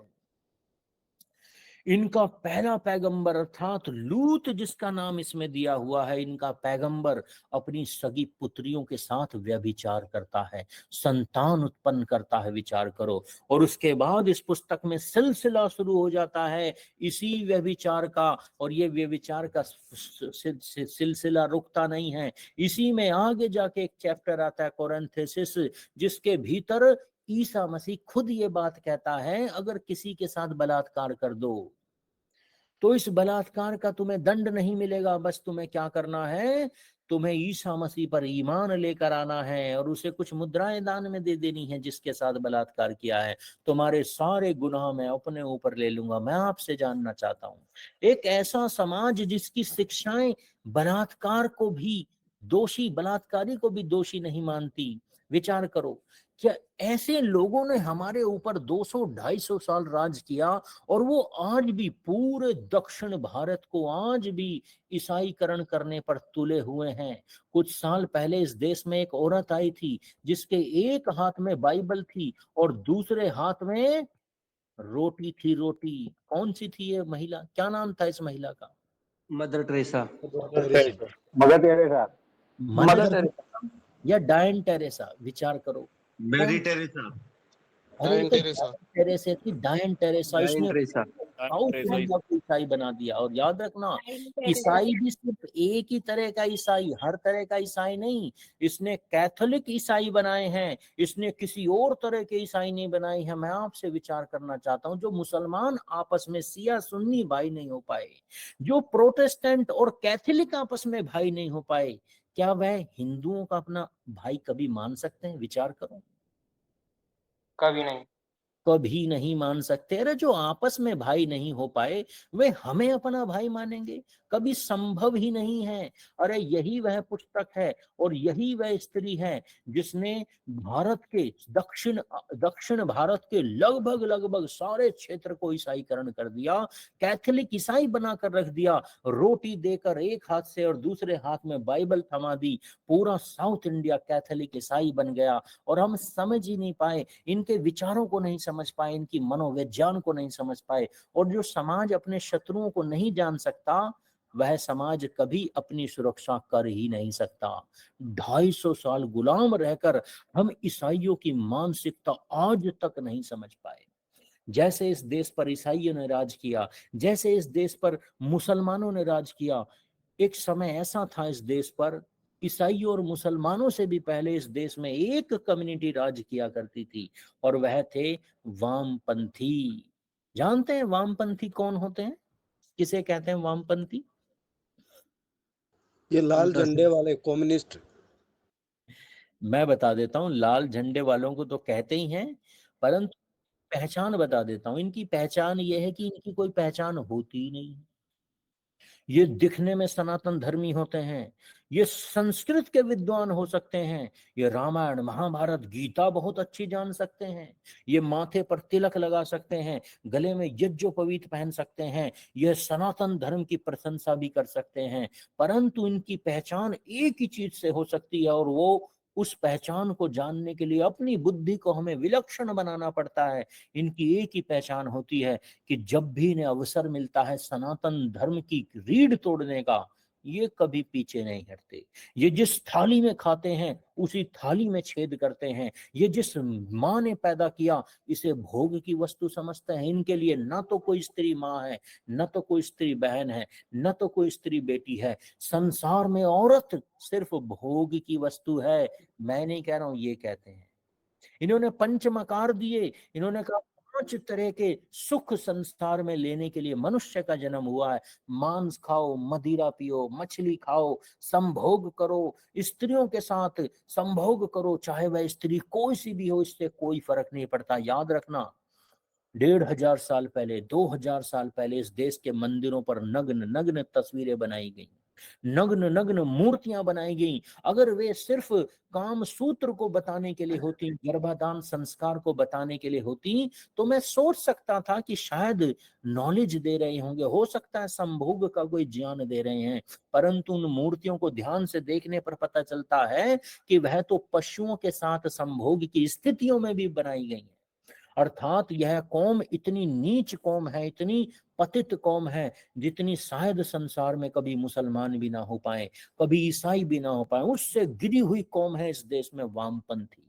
इनका पहला पैगंबर अर्थात लूत जिसका नाम इसमें दिया हुआ है, इनका पैगंबर अपनी सगी पुत्रियों के साथ व्यभिचार करता है, संतान उत्पन्न करता है, विचार करो। और उसके बाद इस पुस्तक में सिलसिला शुरू हो जाता है इसी व्यभिचार का, और ये व्यभिचार का सिलसिला रुकता नहीं है। इसी में आगे जाके एक चैप्टर आता है कोरिन्थियस, जिसके भीतर ईसा मसीह खुद ये बात कहता है, अगर किसी के साथ बलात्कार कर दो तो इस बलात्कार का तुम्हें दंड नहीं मिलेगा, बस तुम्हें क्या करना है, तुम्हें ईसा मसीह पर ईमान लेकर आना है और उसे कुछ मुद्राएं दान में दे देनी है जिसके साथ बलात्कार किया है। तुम्हारे सारे गुनाह मैं अपने ऊपर ले लूंगा। मैं आपसे जानना चाहता हूं, एक ऐसा समाज जिसकी शिक्षाएं बलात्कार को भी दोषी, बलात्कारी को भी दोषी नहीं मानती, विचार करो। क्या ऐसे लोगों ने हमारे ऊपर 200-250 साल राज किया, और वो आज भी पूरे दक्षिण भारत को आज भी ईसाईकरण करने पर तुले हुए हैं। कुछ साल पहले इस देश में एक औरत आई थी जिसके एक हाथ में बाइबल थी और दूसरे हाथ में रोटी थी। रोटी कौन सी थी ये महिला, क्या नाम था इस महिला का? Mother Teresa. मदर या डायन टेरेसा, विचार करो। मेरी टेरेसा। अरे टेरेसा थी, डायन टेरेसा। इसने साउथ इंडिया को ईसाई बना दिया। और याद रखना, ईसाई भी सिर्फ एक ही तरह का ईसाई, हर तरह का ईसाई नहीं, इसने कैथोलिक ईसाई बनाए हैं, इसने किसी और तरह के ईसाई नहीं बनाए हैं। मैं आपसे विचार करना चाहता हूं, जो मुसलमान आपस में शिया सुन्नी भाई नहीं हो पाए, जो प्रोटेस्टेंट और कैथोलिक आपस में भाई नहीं हो पाए, क्या वह हिंदुओं का अपना भाई कभी मान सकते हैं? विचार करो, कभी नहीं। कभी नहीं मान सकते। अरे जो आपस में भाई नहीं हो पाए वे हमें अपना भाई मानेंगे? कभी संभव ही नहीं है। अरे यही वह पुस्तक है और यही वह स्त्री है जिसने भारत के दक्षिण भारत के लगभग सारे क्षेत्र को ईसाईकरण कर दिया, कैथोलिक ईसाई बनाकर रख दिया। रोटी देकर एक हाथ से और दूसरे हाथ में बाइबल थमा दी, पूरा साउथ इंडिया कैथोलिक ईसाई बन गया। और हम समझ ही नहीं पाए, इनके विचारों को नहीं समझ पाए, इनकी मनोविज्ञान को नहीं समझ पाए। और जो समाज अपने शत्रुओं को नहीं जान सकता, वह समाज कभी अपनी सुरक्षा कर ही नहीं सकता। 250 साल गुलाम रहकर हम ईसाइयों की मानसिकता आज तक नहीं समझ पाए। जैसे इस देश पर ईसाइयों ने राज किया, जैसे इस देश पर मुसलमानों ने राज किया, एक समय ऐसा था इस देश पर, ईसाइयों और मुसलमानों से भी पहले इस देश में एक कम्युनिटी राज किया करती थी, और वह थे वामपंथी। जानते हैं वामपंथी कौन होते हैं? किसे कहते हैं वामपंथी? ये लाल झंडे वाले कम्युनिस्ट, मैं बता देता हूँ, लाल झंडे वालों को तो कहते ही हैं, परंतु पहचान बता देता हूँ। इनकी पहचान ये है कि इनकी कोई पहचान होती ही नहीं। ये दिखने में सनातन धर्मी होते हैं, ये संस्कृत के विद्वान हो सकते हैं, ये रामायण महाभारत गीता बहुत अच्छी जान सकते हैं, ये माथे पर तिलक लगा सकते हैं, गले में यज्ञोपवीत पहन सकते हैं, ये सनातन धर्म की प्रशंसा भी कर सकते हैं, परंतु इनकी पहचान एक ही चीज से हो सकती है, और वो उस पहचान को जानने के लिए अपनी बुद्धि को हमें विलक्षण बनाना पड़ता है। इनकी एक ही पहचान होती है कि जब भी इन्हें अवसर मिलता है सनातन धर्म की रीढ़ तोड़ने का, ये कभी पीछे नहीं हटते। ये जिस थाली में खाते हैं उसी थाली में छेद करते हैं। ये जिस माँ ने पैदा किया इसे भोग की वस्तु समझते हैं। इनके लिए न तो कोई स्त्री माँ है, न तो कोई स्त्री बहन है, न तो कोई स्त्री बेटी है। संसार में औरत सिर्फ भोग की वस्तु है। मैं नहीं कह रहा हूं, ये कहते हैं। इन्होंने पंचमकार दिए, इन्होंने कहा 5 तरह के सुख संसार में लेने के लिए मनुष्य का जन्म हुआ है। मांस खाओ, मदिरा पियो, मछली खाओ, संभोग करो, स्त्रियों के साथ संभोग करो, चाहे वह स्त्री कोई सी भी हो, इससे कोई फर्क नहीं पड़ता। याद रखना, 1500 साल पहले, 2000 साल पहले इस देश के मंदिरों पर नग्न नग्न तस्वीरें बनाई गई, नग्न नग्न मूर्तियां बनाई गई। अगर वे सिर्फ काम सूत्र को बताने के लिए होती, गर्भाधान संस्कार को बताने के लिए होती, तो मैं सोच सकता था कि शायद नॉलेज दे रहे होंगे, हो सकता है संभोग का कोई ज्ञान दे रहे हैं। परंतु उन मूर्तियों को ध्यान से देखने पर पता चलता है कि वह तो पशुओं के साथ संभोग की स्थितियों में भी बनाई गई है। अर्थात यह कौम इतनी नीच कौम है, इतनी पतित कौम है, जितनी शायद संसार में कभी मुसलमान भी ना हो पाए, कभी ईसाई भी ना हो पाए। उससे गिरी हुई कौम है इस देश में वामपंथी।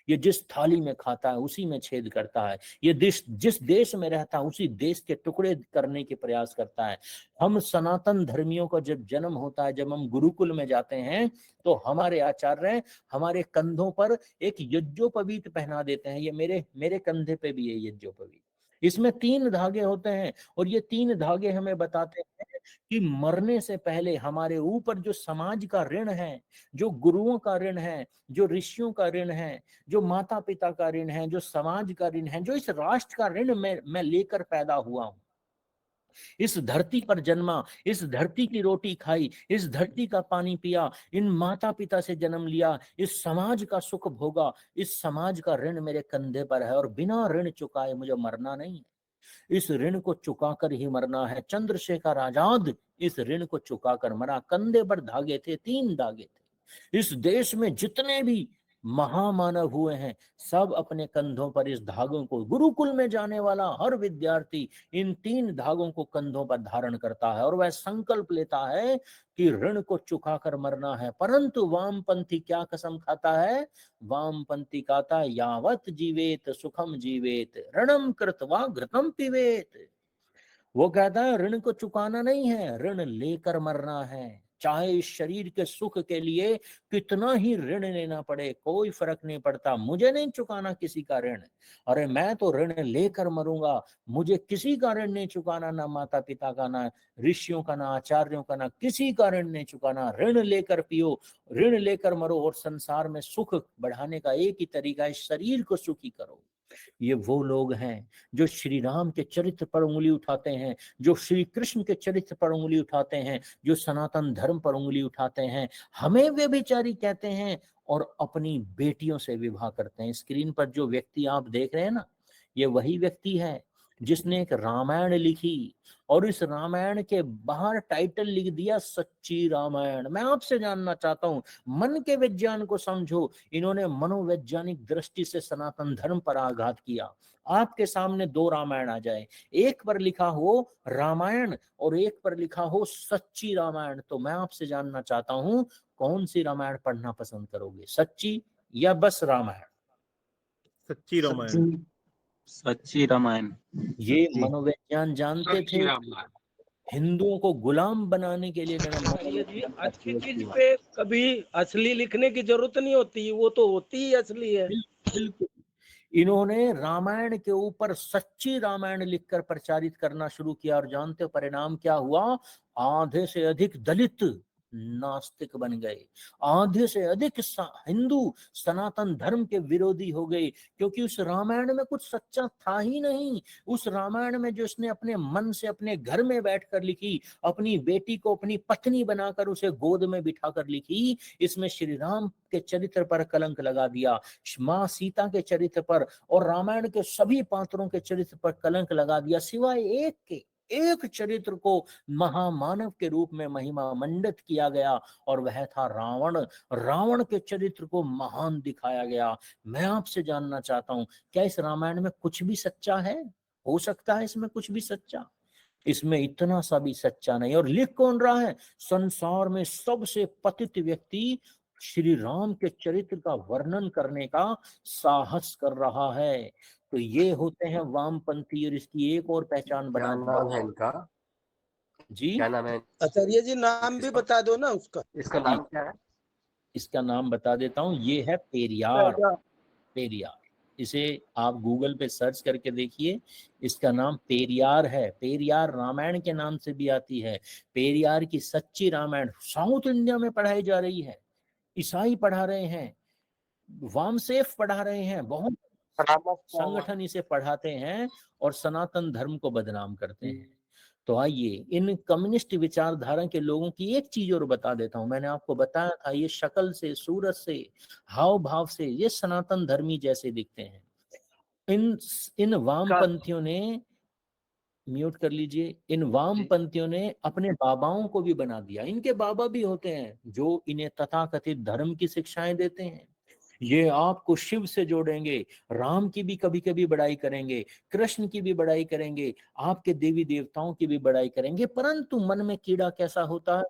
ये जिस थाली में खाता है उसी में छेद करता है। ये जिस देश में रहता है उसी देश के टुकड़े करने के प्रयास करता है। हम सनातन धर्मियों का जब जन्म होता है, जब हम गुरुकुल में जाते हैं, तो हमारे आचार्य हमारे कंधों पर एक यज्ञोपवीत पहना देते हैं। ये मेरे कंधे पे भी है यज्ञोपवीत। इसमें 3 धागे होते हैं, और ये 3 धागे हमें बताते हैं कि मरने से पहले हमारे ऊपर जो समाज का ऋण है, जो गुरुओं का ऋण है, जो ऋषियों का ऋण है, जो माता पिता का ऋण है, जो समाज का ऋण है, जो इस राष्ट्र का ऋण मैं लेकर पैदा हुआ हूं, इस धरती पर जन्मा, इस धरती की रोटी खाई, इस धरती का पानी पिया, इन माता पिता से जन्म लिया, इस समाज का सुख भोगा, इस समाज का ऋण मेरे कंधे पर है, और बिना ऋण चुकाए मुझे मरना नहीं है। इस ऋण को चुकाकर ही मरना है। चंद्रशेखर आजाद इस ऋण को चुकाकर मरा। कंधे पर धागे थे, 3 धागे थे। इस देश में जितने भी महामानव हुए हैं, सब अपने कंधों पर इस धागों को, गुरुकुल में जाने वाला हर विद्यार्थी इन 3 धागों को कंधों पर धारण करता है, और वह संकल्प लेता है कि ऋण को चुकाकर मरना है। परंतु वामपंथी क्या कसम खाता है? वामपंथी कहता है, यावत जीवेत सुखम जीवेत, ऋणम कृत्वा घृतम पिबेत। वो कहता है ऋण को चुकाना नहीं है, ऋण लेकर मरना है। चाहे इस शरीर के सुख के लिए कितना ही ऋण लेना पड़े, कोई फर्क नहीं पड़ता। मुझे नहीं चुकाना किसी का ऋण। अरे मैं तो ऋण लेकर मरूंगा। मुझे किसी का ऋण नहीं चुकाना, ना माता पिता का, ना ऋषियों का, ना आचार्यों का, ना किसी का ऋण नहीं चुकाना। ऋण लेकर पियो, ऋण लेकर मरो, और संसार में सुख बढ़ाने का एक ही तरीका है, शरीर को सुखी करो। ये वो लोग हैं जो श्री राम के चरित्र पर उंगली उठाते हैं, जो श्री कृष्ण के चरित्र पर उंगली उठाते हैं, जो सनातन धर्म पर उंगली उठाते हैं, हमें व्यभिचारी कहते हैं और अपनी बेटियों से विवाह करते हैं। स्क्रीन पर जो व्यक्ति आप देख रहे हैं ना, ये वही व्यक्ति है जिसने एक रामायण लिखी, और इस रामायण के बाहर टाइटल लिख दिया सच्ची रामायण। मैं आपसे जानना चाहता हूं, मन के विज्ञान को समझो। इन्होंने मनोवैज्ञानिक दृष्टि से सनातन धर्म पर आघात किया। आपके सामने 2 रामायण आ जाए, एक पर लिखा हो रामायण और एक पर लिखा हो सच्ची रामायण, तो मैं आपसे जानना चाहता हूं कौन सी रामायण पढ़ना पसंद करोगे, सच्ची या बस रामायण? सच्ची रामायण। सच्ची रामायण। ये मनोविज्ञान जानते थे। हिंदुओं को गुलाम बनाने के लिए जी अच्छी चीज पे कभी असली लिखने की जरूरत नहीं होती, वो तो होती ही असली है। बिल्कुल। इन्होंने रामायण के ऊपर सच्ची रामायण लिखकर प्रचारित करना शुरू किया, और जानते हो परिणाम क्या हुआ? आधे से अधिक दलित नास्तिक बन गए। आधे से अधिक हिंदू सनातन धर्म के विरोधी हो गए, क्योंकि उस रामायण में कुछ सच्चा था ही नहीं। उस रामायण में जो इसने अपने मन से अपने घर में बैठकर लिखी, अपनी बेटी को अपनी पत्नी बनाकर उसे गोद में बिठाकर लिखी, इसमें श्री राम के चरित्र पर कलंक लगा दिया, माँ सीता के चरित्र पर और रामायण के सभी पात्रों के चरित्र पर कलंक लगा दिया, सिवाय एक के। एक चरित्र को महामानव के रूप में महिमा मंडित किया गया और वह था रावण। रावण के चरित्र को महान दिखाया गया। मैं आपसे जानना चाहता हूं, क्या इस रामायण में कुछ भी सच्चा है? हो सकता है इसमें कुछ भी सच्चा? इसमें इतना सा भी सच्चा नहीं। और लिख कौन रहा है? संसार में सबसे पतित व्यक्ति श्री राम के चरित्र का वर्णन करने का साहस कर रहा है। तो ये होते हैं वामपंथी। और इसकी एक और पहचान क्या नाम है इनका? जी क्या नाम है? आचार्य जी नाम भी बता दो ना उसका। इसका नाम क्या है? इसका नाम बता देता हूँ, ये है पेरियार। पेरियार, इसे आप गूगल पे सर्च करके देखिए, इसका नाम पेरियार है। पेरियार रामायण के नाम से भी आती है। पेरियार की सच्ची रामायण साउथ इंडिया में पढ़ाई जा रही है, ईसाई पढ़ा रहे हैं, वामसेफ पढ़ा रहे हैं, बहुत संगठन इसे पढ़ाते हैं और सनातन धर्म को बदनाम करते हैं। तो आइए इन कम्युनिस्ट विचारधारा के लोगों की एक चीज और बता देता हूं। मैंने आपको बताया था, ये शक्ल से, सूरत से, हाव भाव से ये सनातन धर्मी जैसे दिखते हैं। इन वामपंथियों ने, म्यूट कर लीजिए, इन वामपंथियों ने अपने बाबाओं को भी बना दिया। इनके बाबा भी होते हैं जो इन्हें तथाकथित धर्म की शिक्षाएं देते हैं। ये आपको शिव से जोड़ेंगे, राम की भी कभी कभी बड़ाई करेंगे, कृष्ण की भी बड़ाई करेंगे, आपके देवी देवताओं की भी बड़ाई करेंगे, परंतु मन में कीड़ा कैसा होता है?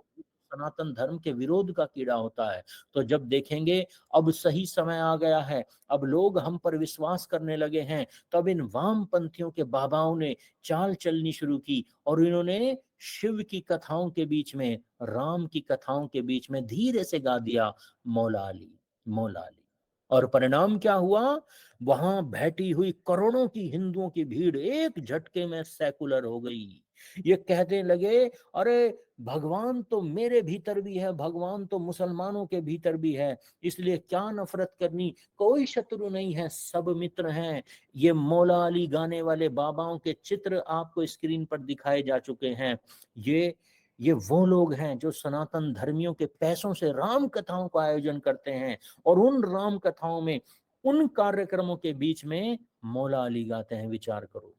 सनातन धर्म के विरोध का कीड़ा होता है। तो जब देखेंगे अब सही समय आ गया है, अब लोग हम पर विश्वास करने लगे हैं, तब इन वामपंथियों के बाबाओं ने चाल चलनी शुरू की और इन्होंने शिव की कथाओं के बीच में, राम की कथाओं के बीच में धीरे से गा दिया मौला अली, मौला अली। और परिणाम क्या हुआ? वहां बैठी हुई करोड़ों की हिंदुओं की भीड़ एक झटके में सेकुलर हो गई। ये कहने लगे, अरे भगवान तो मेरे भीतर भी है, भगवान तो मुसलमानों के भीतर भी है, इसलिए क्या नफरत करनी, कोई शत्रु नहीं है, सब मित्र हैं। ये मौला अली गाने वाले बाबाओं के चित्र आपको स्क्रीन पर दिखाए जा चुके हैं। ये वो लोग हैं जो सनातन धर्मियों के पैसों से राम कथाओं का आयोजन करते हैं और उन राम कथाओं में, उन कार्यक्रमों के बीच में मौला अली गाते हैं। विचार करो,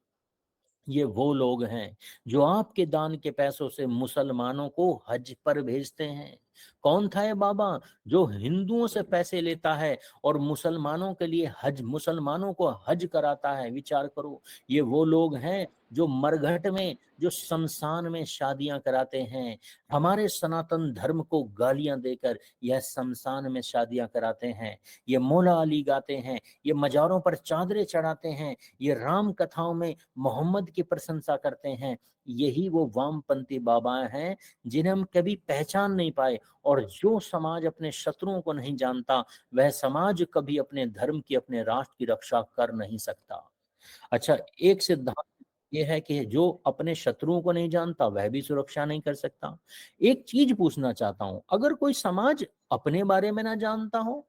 ये वो लोग हैं जो आपके दान के पैसों से मुसलमानों को हज पर भेजते हैं। कौन था ये बाबा जो हिंदुओं से पैसे लेता है और मुसलमानों के लिए हज, मुसलमानों को हज कराता है? विचार करो, ये वो लोग हैं जो मरघट में, जो शमशान में शादियां कराते हैं। हमारे सनातन धर्म को गालियां देकर यह शमशान में शादियां कराते हैं। ये मौला अली गाते हैं, ये मजारों पर चादरें चढ़ाते हैं, ये राम कथाओं में मोहम्मद की प्रशंसा करते हैं। यही वो वामपंथी बाबा हैं जिन्हें हम कभी पहचान नहीं पाए। और जो समाज अपने शत्रुओं को नहीं जानता, वह समाज कभी अपने धर्म की, अपने राष्ट्र की रक्षा कर नहीं सकता। अच्छा, एक सिद्धांत ये है कि जो अपने शत्रुओं को नहीं जानता वह भी सुरक्षा नहीं कर सकता। एक चीज पूछना चाहता हूं, अगर कोई समाज अपने बारे में ना जानता हो,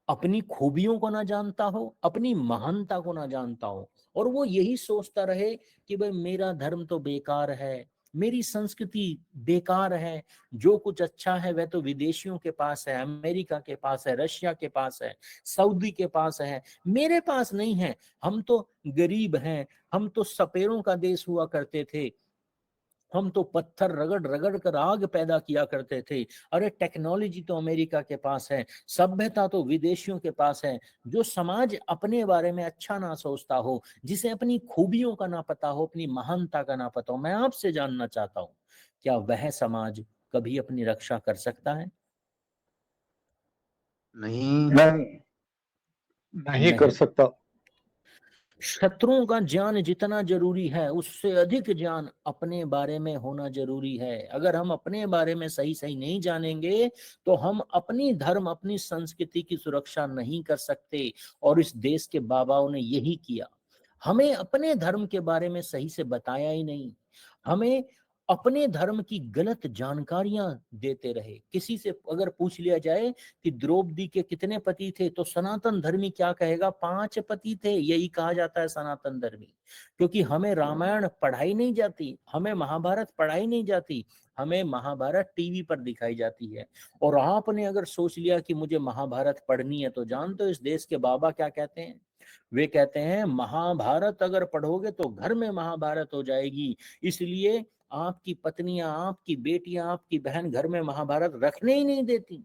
अपनी खूबियों को ना जानता हो, अपनी महानता को ना जानता हो, और वो यही सोचता रहे कि भाई मेरा धर्म तो बेकार है, मेरी संस्कृति बेकार है, जो कुछ अच्छा है वह तो विदेशियों के पास है, अमेरिका के पास है, रशिया के पास है, सऊदी के पास है, मेरे पास नहीं है, हम तो गरीब हैं, हम तो सपेरों का देश हुआ करते थे, हम तो पत्थर रगड़ रगड़ कर आग पैदा किया करते थे, अरे टेक्नोलॉजी तो अमेरिका के पास है, सभ्यता तो विदेशियों के पास है। जो समाज अपने बारे में अच्छा ना सोचता हो, जिसे अपनी खूबियों का ना पता हो, अपनी महानता का ना पता हो, मैं आपसे जानना चाहता हूं, क्या वह समाज कभी अपनी रक्षा कर सकता है? नहीं कर सकता। शत्रुओं का ज्ञान जितना जरूरी है, उससे अधिक ज्ञान अपने बारे में होना जरूरी है। अगर हम अपने बारे में सही सही नहीं जानेंगे तो हम अपनी धर्म, अपनी संस्कृति की सुरक्षा नहीं कर सकते। और इस देश के बाबाओं ने यही किया, हमें अपने धर्म के बारे में सही से बताया ही नहीं, हमें अपने धर्म की गलत जानकारियां देते रहे। किसी से अगर पूछ लिया जाए कि द्रौपदी के कितने पति थे, तो सनातन धर्मी क्या कहेगा? 5 पति थे। यही कहा जाता है सनातन धर्मी, क्योंकि हमें रामायण पढ़ाई नहीं जाती, हमें महाभारत पढ़ाई नहीं जाती, हमें महाभारत टीवी पर दिखाई जाती है। और आपने अगर सोच लिया कि मुझे महाभारत पढ़नी है, तो जानते हो इस देश के बाबा क्या कहते हैं? वे कहते हैं महाभारत अगर पढ़ोगे तो घर में महाभारत हो जाएगी, इसलिए आपकी पत्नियां, आपकी बेटियां, आपकी बहन घर में महाभारत रखने ही नहीं देती।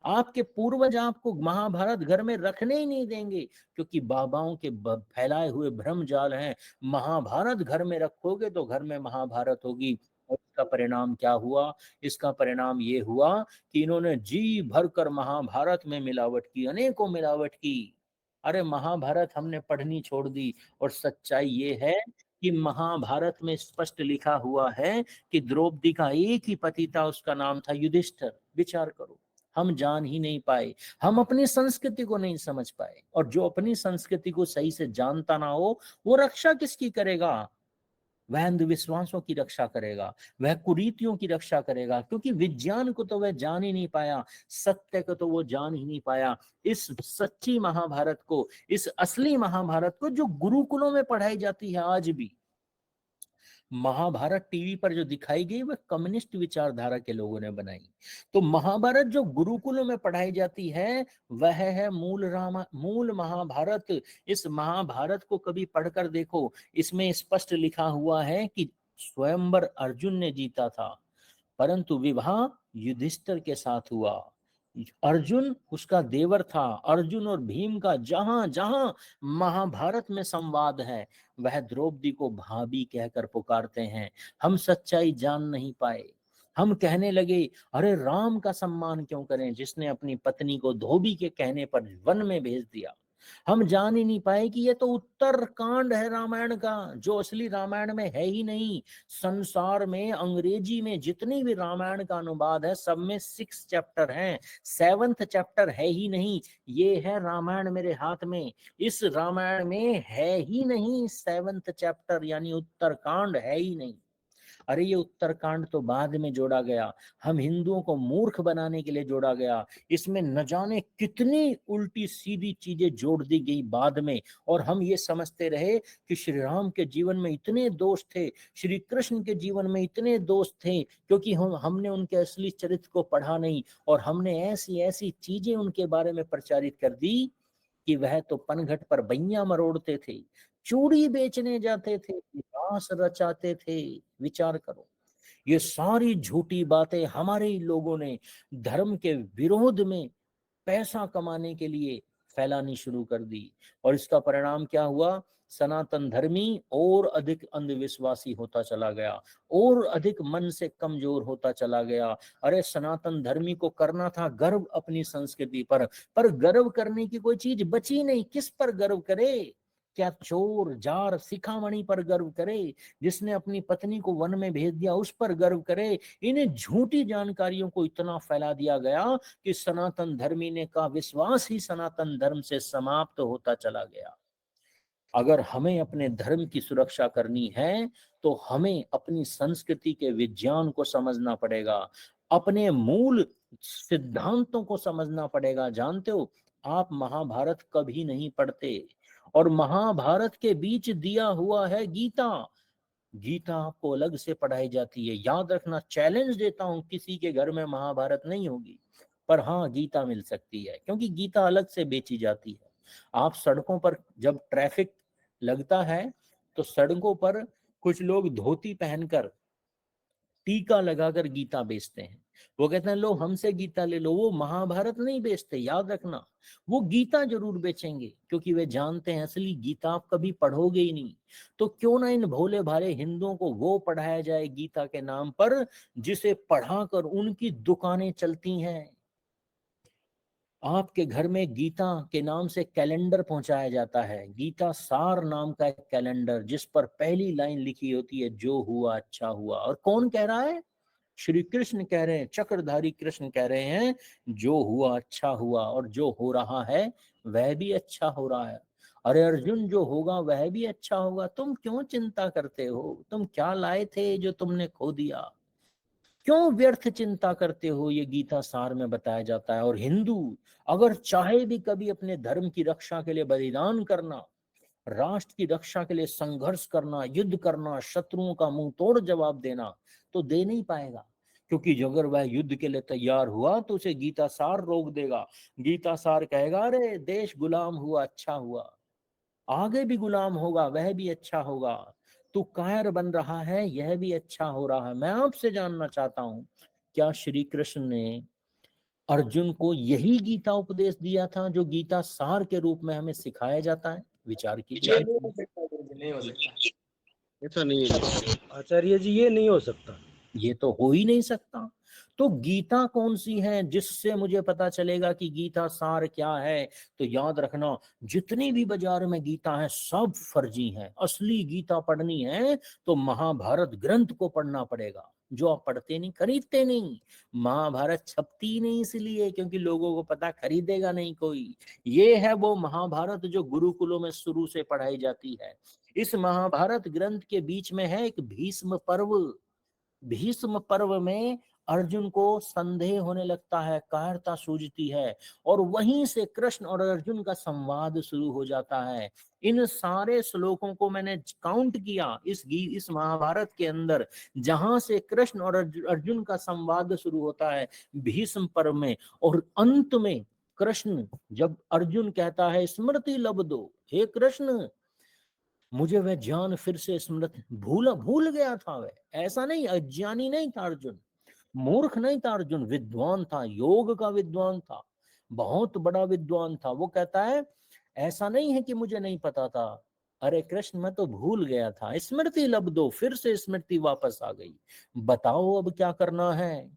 आपके पूर्वज आपको महाभारत घर में रखने ही नहीं देंगे, क्योंकि बाबाओं के फैलाए हुए भ्रम जाल हैं। महाभारत घर में रखोगे तो घर में महाभारत होगी। और इसका परिणाम क्या हुआ? इसका परिणाम ये हुआ कि इन्होंने जी भरकर महाभारत में मिलावट की, अनेकों मिलावट की। अरे महाभारत हमने पढ़नी छोड़ दी। और सच्चाई ये है कि महाभारत में स्पष्ट लिखा हुआ है कि द्रौपदी का एक ही पति था, उसका नाम था युधिष्ठिर। विचार करो, हम जान ही नहीं पाए, हम अपनी संस्कृति को नहीं समझ पाए। और जो अपनी संस्कृति को सही से जानता ना हो, वो रक्षा किसकी करेगा? वह अंधविश्वासों की रक्षा करेगा, वह कुरीतियों की रक्षा करेगा, क्योंकि विज्ञान को तो वह जान ही नहीं पाया, सत्य को तो वो जान ही नहीं पाया। इस सच्ची महाभारत को, इस असली महाभारत को जो गुरुकुलों में पढ़ाई जाती है आज भी, महाभारत टीवी पर जो दिखाई गई वह कम्युनिस्ट विचारधारा के लोगों ने बनाई। तो महाभारत जो गुरुकुलों में पढ़ाई जाती है वह है मूल महाभारत। इस महाभारत को कभी पढ़कर देखो, इसमें स्पष्ट लिखा हुआ है कि स्वयंवर अर्जुन ने जीता था, परंतु विवाह युधिष्ठिर के साथ हुआ। अर्जुन उसका देवर था। अर्जुन और भीम का जहां जहां महाभारत में संवाद है, वह द्रौपदी को भाभी कहकर पुकारते हैं। हम सच्चाई जान नहीं पाए, हम कहने लगे अरे राम का सम्मान क्यों करें जिसने अपनी पत्नी को धोबी के कहने पर वन में भेज दिया। हम जान ही नहीं पाए कि ये तो उत्तर कांड है रामायण का, जो असली रामायण में है ही नहीं। संसार में अंग्रेजी में जितनी भी रामायण का अनुवाद है, सब में 6 चैप्टर हैं, 7th चैप्टर है ही नहीं। ये है रामायण मेरे हाथ में, इस रामायण में है ही नहीं 7th चैप्टर, यानी उत्तर कांड है ही नहीं। अरे ये उत्तरकांड तो बाद में जोड़ा गया, हम हिंदुओं को मूर्ख बनाने के लिए जोड़ा गया। इसमें न जाने कितनी उल्टी सीधी चीजें जोड़ दी गई बाद में, और हम ये समझते रहे कि श्री राम के जीवन में इतने दोष थे, श्री कृष्ण के जीवन में इतने दोष थे, क्योंकि हमने उनके असली चरित्र को पढ़ा नहीं, और हमने ऐसी ऐसी चीजें उनके बारे में प्रचारित कर दी कि वह तो पनघट पर बैया मरोड़ते थे, चूड़ी बेचने जाते थे, विनाश रचाते थे। विचार करो, ये सारी झूठी बातें हमारे ही लोगों ने धर्म के विरोध में पैसा कमाने के लिए फैलानी शुरू कर दी। और इसका परिणाम क्या हुआ? सनातन धर्मी और अधिक अंधविश्वासी होता चला गया, और अधिक मन से कमजोर होता चला गया। अरे सनातन धर्मी को करना था गर्व अपनी संस्कृति पर गर्व करने की कोई चीज बची नहीं। किस पर गर्व करे? क्या चोर जार शिखामणि पर गर्व करे? जिसने अपनी पत्नी को वन में भेज दिया उस पर गर्व करे? इन्हें झूठी जानकारियों को इतना फैला दिया गया कि सनातन धर्मी ने का विश्वास ही सनातन धर्म से समाप्त होता चला गया। अगर हमें अपने धर्म की सुरक्षा करनी है तो हमें अपनी संस्कृति के विज्ञान को समझना पड़ेगा, अपने मूल सिद्धांतों को समझना पड़ेगा। जानते हो, आप महाभारत कभी नहीं पढ़ते, और महाभारत के बीच दिया हुआ है गीता। गीता आपको अलग से पढ़ाई जाती है। याद रखना, चैलेंज देता हूं, किसी के घर में महाभारत नहीं होगी, पर हाँ गीता मिल सकती है, क्योंकि गीता अलग से बेची जाती है। आप सड़कों पर जब ट्रैफिक लगता है तो सड़कों पर कुछ लोग धोती पहनकर टीका लगाकर गीता बेचते हैं। वो कहते हैं लो हमसे गीता ले लो। वो महाभारत नहीं बेचते, याद रखना। वो गीता जरूर बेचेंगे, क्योंकि वे जानते हैं असली गीता आप कभी पढ़ोगे ही नहीं। तो क्यों ना इन भोले भाले हिंदुओं को वो पढ़ाया जाए गीता के नाम पर, जिसे पढ़ाकर उनकी दुकानें चलती हैं। आपके घर में गीता के नाम से कैलेंडर पहुंचाया जाता है, गीता सार नाम का एक कैलेंडर, जिस पर पहली लाइन लिखी होती है जो हुआ अच्छा हुआ। और कौन कह रहा है? श्री कृष्ण कह रहे हैं, चक्रधारी कृष्ण कह रहे हैं जो हुआ अच्छा हुआ, और जो हो रहा है वह भी अच्छा हो रहा है। अरे अर्जुन, जो होगा वह भी अच्छा होगा, तुम क्यों चिंता करते हो? तुम क्या लाए थे जो तुमने खो दिया? क्यों व्यर्थ चिंता करते हो? ये गीता सार में बताया जाता है। और हिंदू अगर चाहे भी कभी अपने धर्म की रक्षा के लिए बलिदान करना, राष्ट्र की रक्षा के लिए संघर्ष करना, युद्ध करना, शत्रुओं का मुंह तोड़ जवाब देना, तो दे नहीं पाएगा। क्योंकि जो अगर वह युद्ध के लिए तैयार हुआ तो उसे गीता सार रोक देगा। गीता सार कहेगा, अरे देश गुलाम हुआ, अच्छा हुआ, आगे भी गुलाम होगा, वह भी अच्छा होगा। तू कायर बन रहा है, यह भी अच्छा हो रहा है। मैं आपसे जानना चाहता हूं, क्या श्री कृष्ण ने अर्जुन को यही गीता उपदेश दिया था जो गीता सार के रूप में हमें सिखाया जाता है? विचार कीजिए। नहीं हो सकता। ऐसा नहीं है। आचार्य जी, ये नहीं हो सकता। ये तो हो ही नहीं सकता। तो गीता कौन सी है जिससे मुझे पता चलेगा कि गीता सार क्या है? तो याद रखना, जितनी भी बाजार में गीता है सब फर्जी हैं। असली गीता पढ़नी है तो महाभारत ग्रंथ को पढ़ना पड़ेगा, जो आप पढ़ते नहीं, खरीदते नहीं। महाभारत छपती नहीं इसलिए क्योंकि लोगों को पता, खरीदेगा नहीं कोई। ये है वो महाभारत जो गुरुकुलों में शुरू से पढ़ाई जाती है। इस महाभारत ग्रंथ के बीच में है एक भीष्म पर्व। भीष्म पर्व में अर्जुन को संदेह होने लगता है, कायरता सूझती है, और वहीं से कृष्ण और अर्जुन का संवाद शुरू हो जाता है। इन सारे श्लोकों को मैंने काउंट किया इस महाभारत के अंदर, जहां से कृष्ण और अर्जुन का संवाद शुरू होता है भीष्म पर्व में। और अंत में कृष्ण, जब अर्जुन कहता है स्मृति लब दो, हे कृष्ण मुझे वह ज्ञान फिर से स्मृति, भूल गया था। वह ऐसा नहीं, अज्ञानी नहीं था अर्जुन, मूर्ख नहीं था अर्जुन, विद्वान था, योग का विद्वान था, बहुत बड़ा विद्वान था। वो कहता है ऐसा नहीं है कि मुझे नहीं पता था, अरे कृष्ण मैं तो भूल गया था, स्मृति लब दो, फिर से स्मृति वापस आ गई, बताओ अब क्या करना है।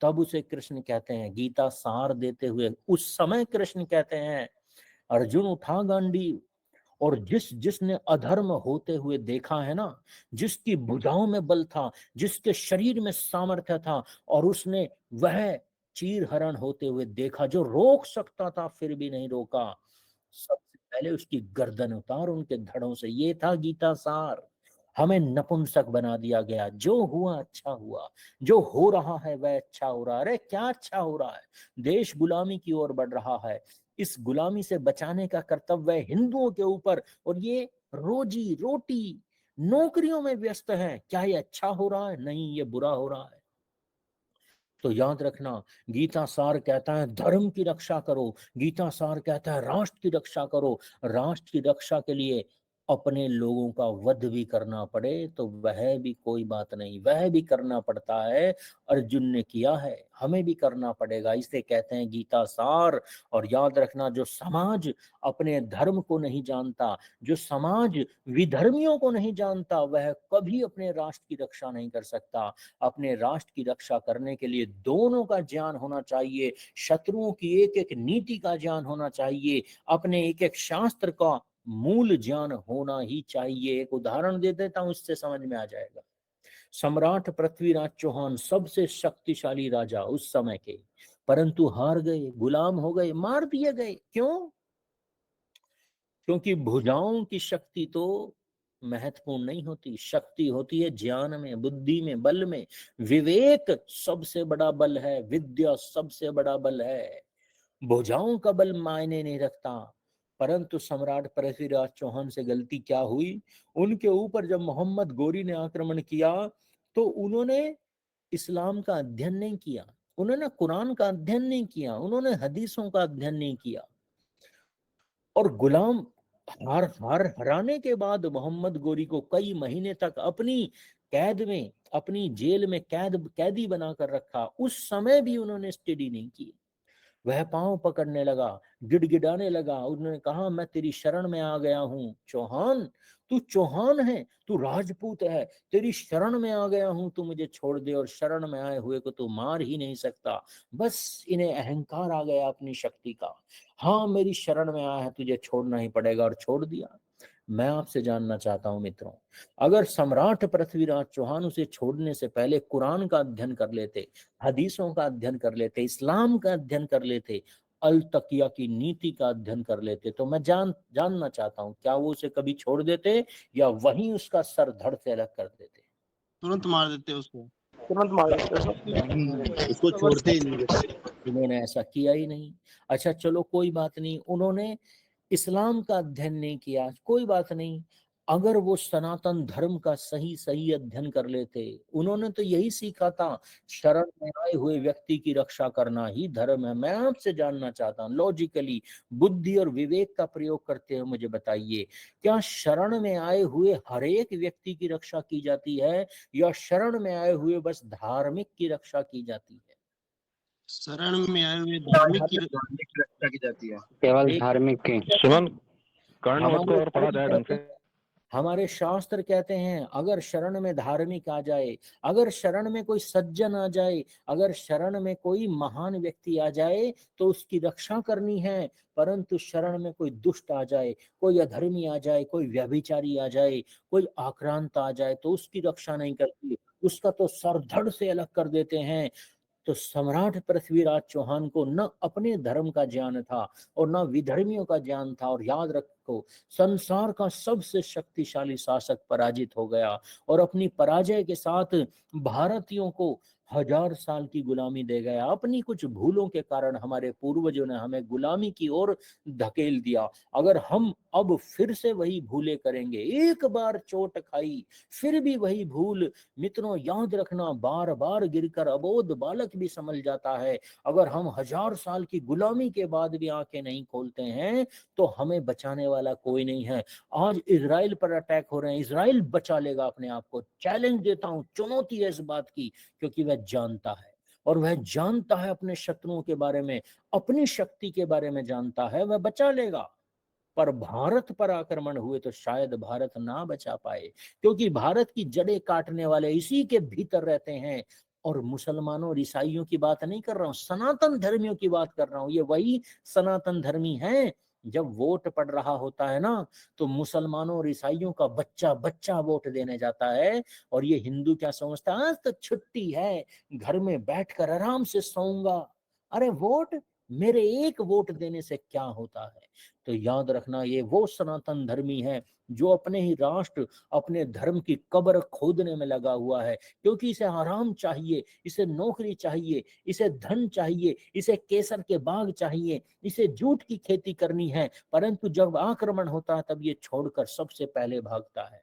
तब उसे कृष्ण कहते हैं, गीता सार देते हुए उस समय कृष्ण कहते हैं, अर्जुन उठा गांडीव, और जिसने अधर्म होते हुए देखा है ना, जिसकी भुजाओं में बल था, जिसके शरीर में सामर्थ्य था, और उसने वह चीर हरण होते हुए देखा, जो रोक सकता था फिर भी नहीं रोका, सबसे पहले उसकी गर्दन उतार उनके धड़ों से। ये था गीता सार। हमें नपुंसक बना दिया गया। जो हुआ अच्छा हुआ, जो हो रहा है वह अच्छा हो रहा है। अरे क्या अच्छा हो रहा है? देश गुलामी की ओर बढ़ रहा है। इस गुलामी से बचाने का कर्तव्य है हिंदुओं के ऊपर, और ये रोजी रोटी नौकरियों में व्यस्त हैं। क्या ये अच्छा हो रहा है? नहीं, ये बुरा हो रहा है। तो याद रखना, गीता सार कहता है धर्म की रक्षा करो, गीता सार कहता है राष्ट्र की रक्षा करो। राष्ट्र की रक्षा के लिए अपने लोगों का वध भी करना पड़े तो वह भी कोई बात नहीं, वह भी करना पड़ता है। अर्जुन ने किया है, हमें भी करना पड़ेगा। इसे कहते हैं गीता सार। और याद रखना, जो समाज अपने धर्म को नहीं जानता, जो समाज विधर्मियों को नहीं जानता, वह कभी अपने राष्ट्र की रक्षा नहीं कर सकता। अपने राष्ट्र की रक्षा करने के लिए दोनों का ज्ञान होना चाहिए, शत्रुओं की एक एक नीति का ज्ञान होना चाहिए, अपने एक एक शास्त्र का मूल ज्ञान होना ही चाहिए। एक उदाहरण दे देता हूं, इससे समझ में आ जाएगा। सम्राट पृथ्वीराज चौहान सबसे शक्तिशाली राजा उस समय के, परंतु हार गए, गुलाम हो गए, मार दिए गए। क्यों? क्योंकि भुजाओं की शक्ति तो महत्वपूर्ण नहीं होती, शक्ति होती है ज्ञान में, बुद्धि में, बल में। विवेक सबसे बड़ा बल है, विद्या सबसे बड़ा बल है। भुजाओं का बल मायने नहीं रखता। परंतु सम्राट पृथ्वीराज चौहान से गलती क्या हुई, उनके ऊपर जब मोहम्मद गोरी ने आक्रमण किया तो उन्होंने इस्लाम का अध्ययन नहीं किया, उन्होंने कुरान का अध्ययन नहीं किया, उन्होंने हदीसों का अध्ययन नहीं किया, और गुलाम हराने के बाद मोहम्मद गोरी को कई महीने तक अपनी कैद में, अपनी जेल में कैदी बनाकर रखा। उस समय भी उन्होंने स्टडी नहीं की। वह पांव पकड़ने लगा, गिड़गिड़ाने लगा। उन्होंने कहा मैं तेरी शरण में आ गया हूँ चौहान, तू चौहान है, तू राजपूत है, तेरी शरण में आ गया हूँ, तू मुझे छोड़ दे। और शरण में आए हुए को तू मार ही नहीं सकता। बस इन्हें अहंकार आ गया अपनी शक्ति का। हाँ मेरी शरण में आया है, तुझे छोड़ना ही पड़ेगा, और छोड़ दिया। मैं आपसे जानना चाहता हूं मित्रों, अगर सम्राट पृथ्वीराज चौहान उसे छोड़ने से पहले कुरान का अध्ययन कर लेते, हदीसों का अध्ययन कर लेते, इस्लाम का अध्ययन कर लेते, अल तकिया की नीति का अध्ययन कर लेते तो मैं जानना चाहता हूं क्या वो उसे कभी छोड़ देते या वहीं उसका सर धड़ से अलग कर देते? तुरंत मार देते उसको, तुरंत मार देते हैं। उसको छोड़ते ही नहीं। उन्होंने ऐसा किया ही नहीं। अच्छा चलो कोई बात नहीं, उन्होंने इस्लाम का अध्ययन नहीं किया, कोई बात नहीं। अगर वो सनातन धर्म का सही सही अध्ययन कर लेते, उन्होंने तो यही सीखा था, शरण में आए हुए व्यक्ति की रक्षा करना ही धर्म है। मैं आपसे जानना चाहता हूँ, लॉजिकली बुद्धि और विवेक का प्रयोग करते हुए मुझे बताइए, क्या शरण में आए हुए हर एक व्यक्ति की रक्षा की जाती है या शरण में आए हुए बस धार्मिक की रक्षा की जाती है? शरण में आए हुए धार्मिक की रक्षा की जाती है। केवल धार्मिक की। सुमन कर्ण वध को और पढ़ा जाए ढंग से। हमारे शास्त्र कहते हैं अगर शरण में धार्मिक आ जाए, अगर शरण में कोई सज्जन आ जाए, अगर शरण में कोई महान व्यक्ति आ जाए तो उसकी रक्षा करनी है, परंतु शरण में कोई दुष्ट आ जाए, कोई अधर्मी आ जाए, कोई व्यभिचारी आ जाए, कोई आक्रांत आ जाए तो उसकी रक्षा नहीं करती, उसका तो सर धड़ से अलग कर देते हैं। तो सम्राट पृथ्वीराज चौहान को न अपने धर्म का ज्ञान था और न विधर्मियों का ज्ञान था, और याद रखो संसार का सबसे शक्तिशाली शासक पराजित हो गया और अपनी पराजय के साथ भारतीयों को 1000 साल की गुलामी दे गया। अपनी कुछ भूलों के कारण हमारे पूर्वजों ने हमें गुलामी की ओर धकेल दिया। अगर हम अब फिर से वही भूले करेंगे, एक बार चोट खाई फिर भी वही भूल, मित्रों याद रखना बार बार गिरकर अबोध बालक भी संभल जाता है। अगर हम 1000 साल की गुलामी के बाद भी आंखें नहीं खोलते हैं तो हमें बचाने वाला कोई नहीं है। आज इजराइल पर अटैक हो रहे हैं, इजराइल बचा लेगा अपने आप को, चैलेंज देता हूं, चुनौती है इस बात की, क्योंकि वह जानता है और वह जानता है अपने शत्रुओं के बारे में, अपनी शक्ति के बारे में जानता है, वह बचा लेगा। पर भारत पर आक्रमण हुए तो शायद भारत ना बचा पाए, क्योंकि भारत की जड़ें काटने वाले इसी के भीतर रहते हैं। और मुसलमानों और ईसाइयों की बात नहीं कर रहा हूं, सनातन धर्मियों की बात कर रहा हूं। ये वही सनातन धर्मी हैं, जब वोट पड़ रहा होता है ना तो मुसलमानों और ईसाइयों का बच्चा बच्चा वोट देने जाता है, और ये हिंदू क्या समझता है, आज तो छुट्टी है, घर में बैठकर आराम से सोऊंगा। अरे वोट, मेरे एक वोट देने से क्या होता है? तो याद रखना, ये वो सनातन धर्मी है जो अपने ही राष्ट्र, अपने धर्म की कब्र खोदने में लगा हुआ है, क्योंकि इसे आराम चाहिए, इसे नौकरी चाहिए, इसे धन चाहिए, इसे केसर के बाग चाहिए, इसे जूट की खेती करनी है। परंतु जब आक्रमण होता है तब ये छोड़कर सबसे पहले भागता है।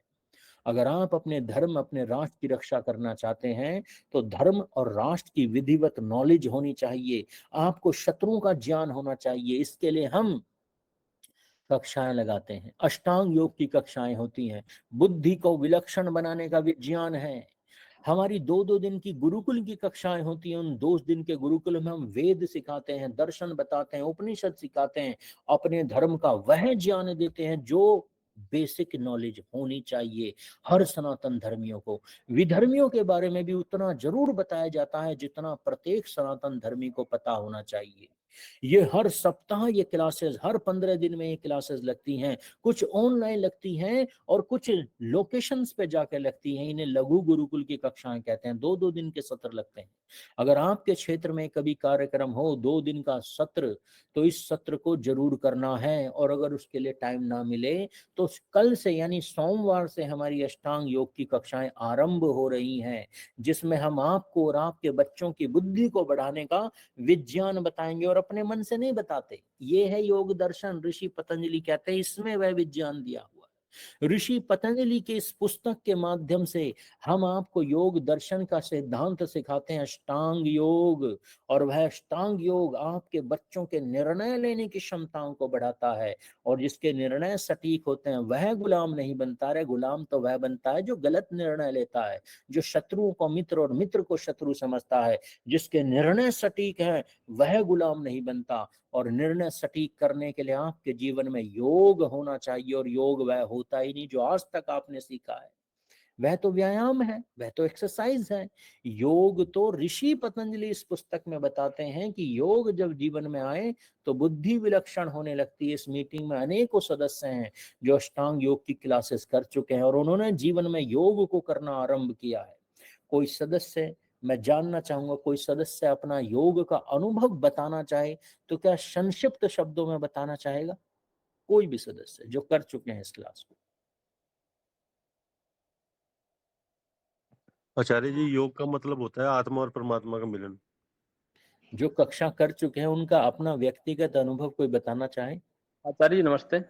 अगर आप अपने धर्म, अपने राष्ट्र की रक्षा करना चाहते हैं तो धर्म और राष्ट्र की विधिवत नॉलेज होनी चाहिए, आपको शत्रुओं का ज्ञान होना चाहिए। इसके लिए हम कक्षाएं लगाते हैं, अष्टांग योग की कक्षाएं होती हैं, बुद्धि को विलक्षण बनाने का विज्ञान है। हमारी 2-2 दिन की गुरुकुल की कक्षाएं होती हैं, उन 2 दिन के गुरुकुल में हम वेद सिखाते हैं, दर्शन बताते हैं, उपनिषद सिखाते हैं, अपने धर्म का वह ज्ञान देते हैं जो बेसिक नॉलेज होनी चाहिए हर सनातन धर्मियों को। विधर्मियों के बारे में भी उतना जरूर बताया जाता है जितना प्रत्येक सनातन धर्मी को पता होना चाहिए। ये हर सप्ताह ये क्लासेस, हर 15 दिन में ये क्लासेस लगती हैं, कुछ ऑनलाइन लगती हैं और कुछ लोकेशंस पे जाकर लगती हैं। इन्हें लघु गुरुकुल की कक्षाएं कहते हैं, 2-2 दिन के सत्र लगते हैं। अगर आपके क्षेत्र में कभी कार्यक्रम हो 2 दिन का सत्र, तो इस सत्र को जरूर करना है। और अगर उसके लिए टाइम ना मिले तो कल से यानी सोमवार से हमारी अष्टांग योग की कक्षाएं आरंभ हो रही हैं, जिसमें हम आपको और आपके बच्चों की बुद्धि को बढ़ाने का विज्ञान बताएंगे, और अपने मन से नहीं बताते। ये है योग दर्शन, ऋषि पतंजलि कहते हैं, इसमें वह विज्ञान दिया हुआ है। ऋषि पतंजलि के इस पुस्तक के माध्यम से हम आपको योग दर्शन का सिद्धांत सिखाते हैं, अष्टांग योग। और वह अष्टांग योग आपके बच्चों के निर्णय लेने की क्षमताओं को बढ़ाता है, और जिसके निर्णय सटीक होते हैं वह गुलाम नहीं बनता। रे गुलाम तो वह बनता है जो गलत निर्णय लेता है, जो शत्रुओं को मित्र और मित्र को शत्रु समझता है। जिसके निर्णय सटीक है वह गुलाम नहीं बनता। और निर्णय सटीक करने के लिए आपके जीवन में योग होना चाहिए, और योग वह होता ही नहीं जो आज तक आपने सीखा है। वह तो व्यायाम है, वह तो एक्सरसाइज है। योग तो ऋषि पतंजलि इस पुस्तक में बताते हैं कि योग जब जीवन में आए तो बुद्धि विलक्षण होने लगती है। इस मीटिंग में अनेकों सदस्य हैं जो अष्टांग योग की क्लासेस कर चुके हैं और उन्होंने जीवन में योग को करना आरंभ किया है। कोई सदस्य मैं जानना चाहूंगा कोई सदस्य अपना योग का अनुभव बताना चाहे तो क्या संक्षिप्त शब्दों में बताना चाहेगा? कोई भी सदस्य जो कर चुके हैं इस क्लास को। आचार्य जी, योग का मतलब होता है आत्मा और परमात्मा का मिलन। जो कक्षा कर चुके हैं उनका अपना व्यक्तिगत अनुभव कोई बताना चाहे? आचार्य जी नमस्ते।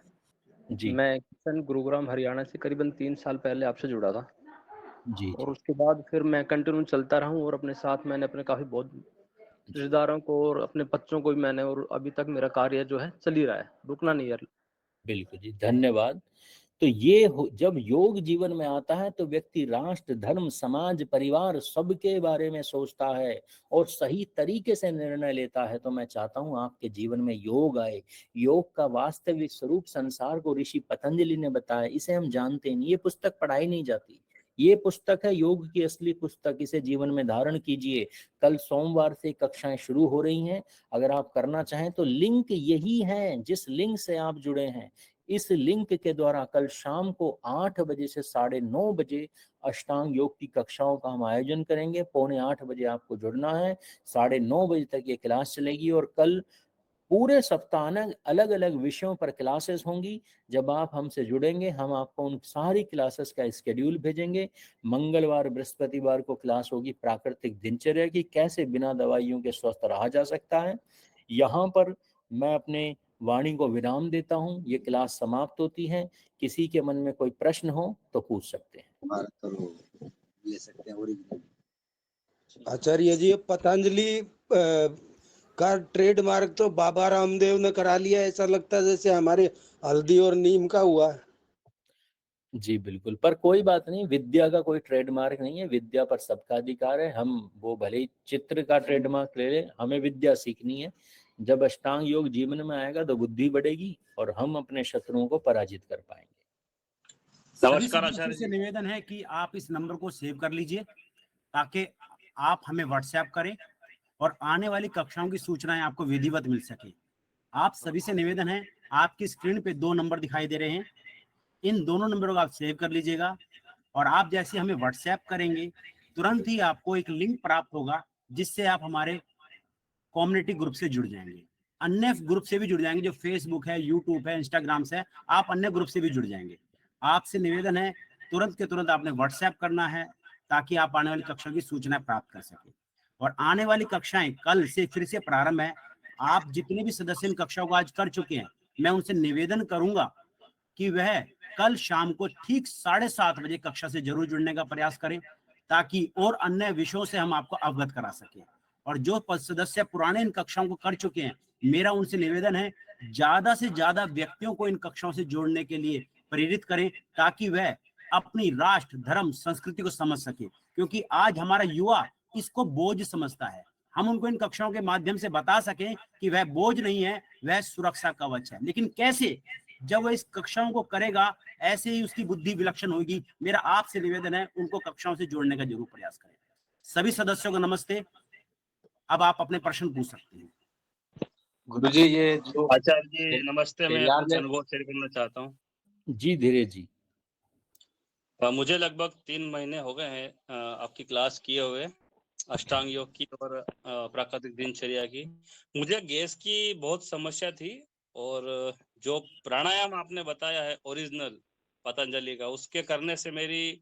जी मैं किशन गुरुग्राम हरियाणा से करीबन 3 साल पहले आपसे जुड़ा था जी और उसके बाद फिर मैं कंटिन्यू चलता रहा हूँ और अपने साथ मैंने अपने काफी बहुत रिश्तेदारों को और अपने बच्चों को भी मैंने, और अभी तक मेरा कार्य जो है चल ही रहा है, रुकना नहीं है। बिल्कुल जी, धन्यवाद। तो जब योग जीवन में आता है तो व्यक्ति राष्ट्र, धर्म, समाज, परिवार सबके बारे में सोचता है और सही तरीके से निर्णय लेता है। तो मैं चाहता हूं आपके जीवन में योग आए। योग का वास्तविक स्वरूप संसार को ऋषि पतंजलि ने बताया, इसे हम जानते नहीं, ये पुस्तक पढ़ाई नहीं जाती। ये पुस्तक है योग की असली पुस्तक, इसे जीवन में धारण कीजिए। कल सोमवार से कक्षाएं शुरू हो रही हैं, अगर आप करना चाहें तो लिंक यही है जिस लिंक से आप जुड़े हैं। इस लिंक के द्वारा कल शाम को 8 बजे से 9:30 बजे अष्टांग योग की कक्षाओं का हम आयोजन करेंगे। 7:45 बजे आपको जुड़ना है, 9:30 बजे तक ये क्लास चलेगी और कल पूरे सप्ताह अलग अलग विषयों पर क्लासेस होंगी। जब आप हमसे जुड़ेंगे हम आपको उन सारी क्लासेस का स्केड्यूल भेजेंगे। मंगलवार बृहस्पतिवार को क्लास होगी प्राकृतिक दिनचर्या की, कैसे बिना दवाइयों के स्वस्थ रहा जा सकता है। यहाँ पर मैं अपने वाणी को विराम देता हूँ, ये क्लास समाप्त होती है। किसी के मन में कोई प्रश्न हो तो पूछ सकते हैं। ले सकते हैं ओरिजिनल। आचार्य जी, पतंजलि का ट्रेडमार्क तो बाबा रामदेव ने करा लिया, ऐसा लगता है जैसे हमारे हल्दी और नीम का हुआ है। जी बिल्कुल, पर कोई बात नहीं, विद्या का कोई ट्रेडमार्क नहीं है, विद्या पर सबका अधिकार है। हम वो भले ही चित्र का ट्रेडमार्क ले लें, हमें विद्या सीखनी है। जब अष्टांग योग जीवन में आएगा तो बुद्धि बढ़ेगी और हम अपने शत्रुओं को पराजित कर पाएंगे। नमस्कार आचार्य जी, निवेदन है कि आप इस नंबर को सेव कर लीजिए ताकि आप हमें व्हाट्सएप करें और आने वाली कक्षाओं की सूचनाएं आपको विधिवत मिल सके। आप सभी से निवेदन है, आपकी स्क्रीन पे 2 नंबर दिखाई दे रहे हैं, इन दोनों नंबरों को आप सेव कर लीजिएगा और आप जैसे हमें व्हाट्सएप करेंगे तुरंत ही आपको एक लिंक प्राप्त होगा जिससे आप हमारे कम्युनिटी ग्रुप से जुड़ जाएंगे। अन्य ग्रुप से भी जुड़ जाएंगे, जो फेसबुक है, यूट्यूब है, इंस्टाग्राम से, आप अन्य ग्रुप से भी जुड़ जाएंगे। आपसे निवेदन है तुरंत के तुरंत आपने व्हाट्सएप करना है ताकि आप आने वाली कक्षा की सूचना प्राप्त कर सके। और आने वाली कक्षाएं कल से फिर से प्रारंभ है। आप जितने भी सदस्य इन कक्षाओं को आज कर चुके हैं, मैं उनसे निवेदन करूंगा कि वह कल शाम को ठीक 7:30 बजे कक्षा से जरूर जुड़ने का प्रयास करें ताकि और अन्य विषयों से हम आपको अवगत करा सकें। और जो सदस्य पुराने इन कक्षाओं को कर चुके हैं, मेरा उनसे निवेदन है ज्यादा से ज्यादा व्यक्तियों को इन कक्षाओं से जोड़ने के लिए प्रेरित करें ताकि वह अपनी राष्ट्र, धर्म, संस्कृति को समझ सके, क्योंकि आज हमारा युवा इसको बोझ समझता है। हम उनको इन कक्षाओं के माध्यम से बता सकें कि वह बोझ नहीं है, वह सुरक्षा कवच है। लेकिन कैसे? जब वह इस कक्षाओं को करेगा, ऐसे ही उसकी बुद्धि विलक्षण होगी। मेरा आपसे निवेदन है उनको कक्षाओं से जोड़ने का जरूर प्रयास करें। सभी सदस्यों को नमस्ते। अब आप अपने प्रश्न पूछ सकते हैं। गुरुजी, ये जो आचार्य जी नमस्ते, मैं पेरियार कुछ में अनुभव शेयर करना चाहता हूँ। जी धीरज जी। मुझे लगभग 3 महीने हो गए हैं आपकी क्लास किए हुए, अष्टांग योग की और प्राकृतिक दिनचर्या की। मुझे गैस की बहुत समस्या थी और जो प्राणायाम आपने बताया है ओरिजिनल पतंजलि का, उसके करने से मेरी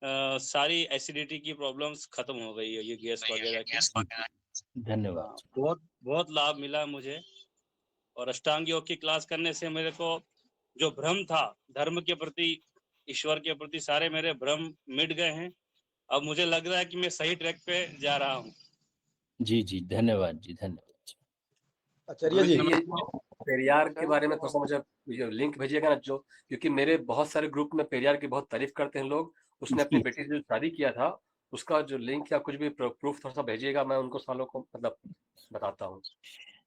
सारी एसिडिटी की प्रॉब्लम्स खत्म हो गई है, ये गैस वगैरह की। धन्यवाद। बहुत बहुत लाभ मिला मुझे। और अष्टांग योग की क्लास करने से मेरे को जो भ्रम था धर्म के प्रति, ईश्वर के प्रति, सारे मेरे भ्रम मिट गए हैं। अब मुझे लग रहा है कि मैं सही ट्रैक पे जा रहा हूँ। जी जी, धन्यवाद जी, धन्यवाद। आचार्य जी, ये पेरियार के बारे में थोड़ा सा मुझे लिंक भेजिएगा ना, जो क्योंकि मेरे बहुत सारे ग्रुप में पेरियार की बहुत तारीफ करते हैं लोग। उसने अपनी बेटी से जो शादी किया था उसका जो लिंक या कुछ भी प्रूफ थोड़ा सा भेजिएगा, मैं उनको सालों को मतलब बताता हूँ।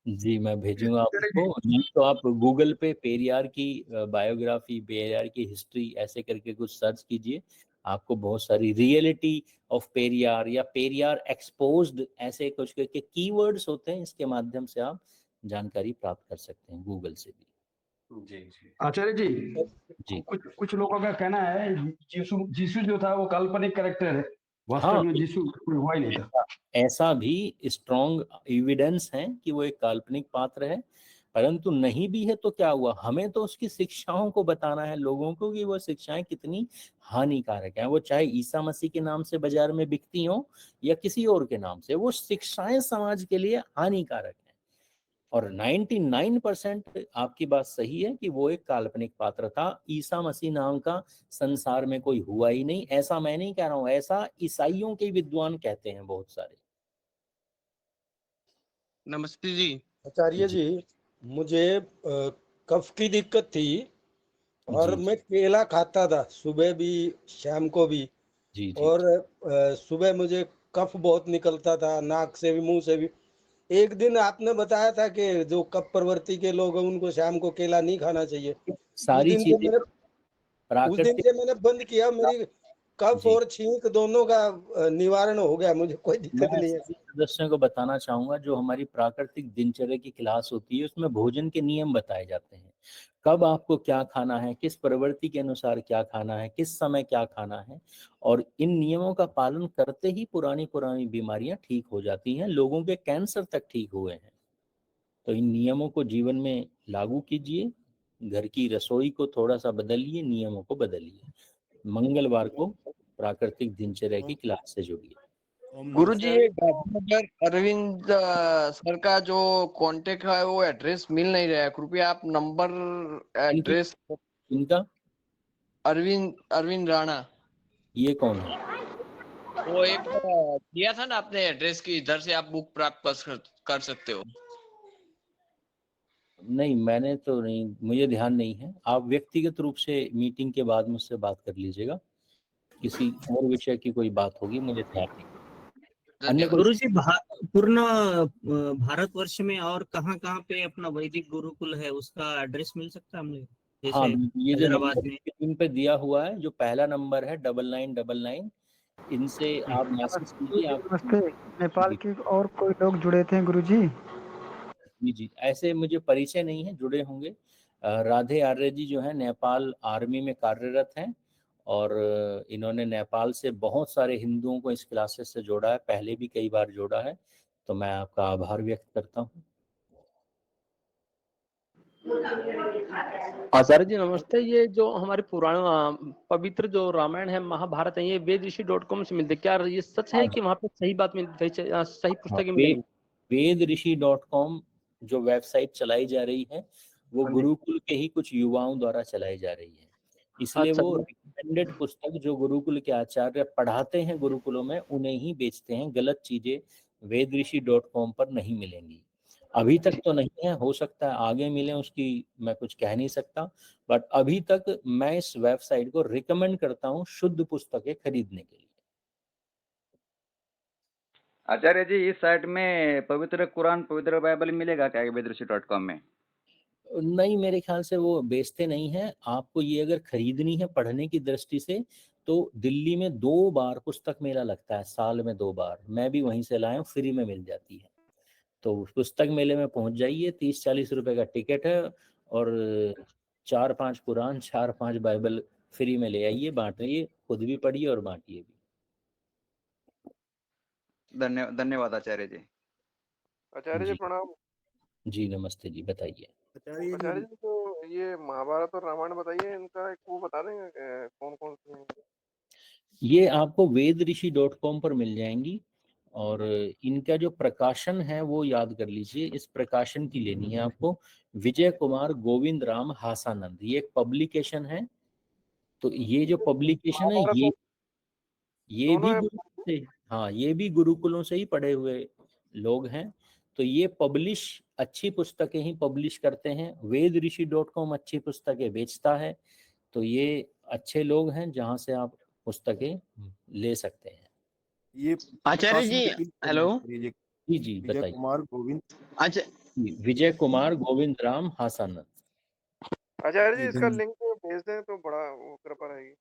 जी मैं भेजूंगा आपको लिंक। तो आप गूगल पे पेरियार की बायोग्राफी, पेरियार की हिस्ट्री ऐसे करके कुछ सर्च कीजिए, आपको बहुत सारी रियलिटी ऑफ पेरियार या पेरियार एक्सपोज्ड ऐसे कुछ करके कीवर्ड्स होते हैं, इसके माध्यम से आप जानकारी प्राप्त कर सकते हैं गूगल से भी। जी जी आचार्य जी, जी कुछ लोगों का कहना है यीशु जो था वो काल्पनिक कैरेक्टर है, वास्तव में यीशु कोई हुआ ही नहीं था। ऐसा भी स्ट्रॉन्ग एविडेंस है कि वो एक काल्पनिक पात्र है, परंतु नहीं भी है तो क्या हुआ, हमें तो उसकी शिक्षाओं को बताना है लोगों को कि वो शिक्षाएं कितनी हानिकारक हैं। वो चाहे ईसा मसीह के नाम से बाजार में बिकती हो या किसी और के नाम से, वो शिक्षाएं समाज के लिए हानिकारक हैं। और 99% आपकी बात सही है कि वो एक काल्पनिक पात्र था। ईसा मसीह नाम का संसार में कोई हुआ ही नहीं। ऐसा मैं नहीं कह रहा हूं, ऐसा ईसाइयों के विद्वान कहते हैं बहुत सारे। नमस्ते जी। आचार्य जी, मुझे कफ की दिक्कत थी और मैं केला खाता था, सुबह भी शाम को भी। और सुबह मुझे कफ बहुत निकलता था, नाक से भी मुंह से भी। एक दिन आपने बताया था कि जो कफ प्रवृत्ति के लोग हैं उनको शाम को केला नहीं खाना चाहिए। सारी चीजें उस दिन से मैंने बंद किया। मेरी कफ और छींक दोनों का निवारण हो गया, मुझे कोई दिक्कत नहीं है। सदस्यों को बताना चाहूंगा, जो हमारी प्राकृतिक दिनचर्या की क्लास होती है उसमें भोजन के नियम बताए जाते हैं। कब आपको क्या खाना है, किस प्रवृत्ति के अनुसार क्या खाना है, किस समय क्या खाना है, और इन नियमों का पालन करते ही पुरानी बीमारियां ठीक हो जाती हैं। लोगों के कैंसर तक ठीक हुए हैं। तो इन नियमों को जीवन में लागू कीजिए, घर की रसोई को थोड़ा सा बदलिए, नियमों को बदलिए। मंगलवार को प्राकृतिक दिनचर्या की क्लास से जुड़िए। गुरुजी, ये गांधीनगर अरविंद सर का जो कांटेक्ट है वो एड्रेस मिल नहीं रहा है, कृपया आप नंबर एड्रेस। इनका अरविंद राणा। ये कौन है? वो एक दिया था ना आपने एड्रेस की, इधर से आप बुक प्राप्त कर सकते हो। नहीं, मैंने तो नहीं, मुझे ध्यान नहीं है। आप व्यक्तिगत रूप से मीटिंग के बाद मुझसे बात कर लीजिएगा, किसी और विषय की कोई बात होगी, मुझे ध्यान नहीं। गुरुजी, पूर्ण भारतवर्ष में और कहाँ पे अपना वैदिक गुरुकुल है उसका एड्रेस मिल सकता है हमें? हाँ, ये जो हैदराबाद नंबर स्क्रीन पे दिया हुआ है, जो पहला नंबर है 9999, इनसे आप मैसेज कीजिए। नमस्ते, नेपाल के और कोई लोग जुड़े थे गुरुजी? जी, ऐसे मुझे परिचय नहीं है, जुड़े होंगे। राधे आर्य जी जो है नेपाल आर्मी में कार्यरत हैं और इन्होंने नेपाल से बहुत सारे हिंदुओं को इस क्लासेस से जोड़ा है, पहले भी कई बार जोड़ा है। तो मैं आपका आभार व्यक्त करता हूँ। आचार्य जी नमस्ते। ये जो हमारे पुराण पवित्र जो रामायण है, महाभारत है, ये वेदऋषि.com से मिलते, क्या ये सच है कि वहाँ पे सही बात मिलती है, सही पुस्तकें मिलेंगी? वेदऋषि.com जो वेबसाइट चलाई जा रही है वो गुरुकुल के ही कुछ युवाओं द्वारा चलाई जा रही है, इसलिए वो रिकमेंडेड पुस्तक जो गुरुकुल के आचार्य पढ़ाते हैं गुरुकुलों में उन्हें ही बेचते हैं। गलत चीजें वेदऋषि.com पर नहीं मिलेंगी। अभी तक तो नहीं है, हो सकता है आगे मिले, उसकी मैं कुछ कह नहीं सकता, बट अभी तक मैं इस वेबसाइट को रिकमेंड करता हूँ शुद्ध पुस्तकें खरीदने के लिए। आचार्य जी, इस साइट में पवित्र कुरान, पवित्र बाइबल मिलेगा क्या वेदऋषि.com में? नहीं, मेरे ख्याल से वो बेचते नहीं हैं। आपको ये अगर खरीदनी है पढ़ने की दृष्टि से तो दिल्ली में 2 बार पुस्तक मेला लगता है, साल में 2 बार। मैं भी वहीं से लाया हूँ, फ्री में मिल जाती है। तो पुस्तक मेले में पहुंच जाइए, 30-40 रुपए का टिकट है और 4-5 कुरान, 4-5 बाइबल फ्री में ले आइए, बांटिए, खुद भी पढ़िए और बांटिए भी। धन्यवाद आचार्य जी। आचार्य जी प्रणाम। जी नमस्ते जी, बताइए। आचार्य जी, तो ये महाभारत और रामायण बताइए, इनका एक वो बता देंगे कौन कौन से? ये आपको वेदऋषि.com पर मिल जाएंगी और इनका जो प्रकाशन है वो याद कर लीजिए। इस प्रकाशन की लेनी है आपको, विजय कुमार गोविंद राम हासानंद, ये एक पब्लिकेशन है। तो ये जो पब्लिकेशन है ये भी गुरुकुल से, हाँ, ये भी गुरुकुलों से ही पढ़े हुए लोग हैं। तो ये अच्छी पुस्तकें ही पब्लिश करते हैं। वेदऋषि.com अच्छी पुस्तकें बेचता है। तो ये अच्छे लोग हैं जहां से आप पुस्तकें ले सकते हैं। ये आचार्य जी, हेलो जी बताइए। कुमार गोविंद, अच्छा, विजय कुमार गोविंद राम हासानंद। आचार्य जी, इसका लिंक भेज दें तो बड़ा वो कृपा रहेगी।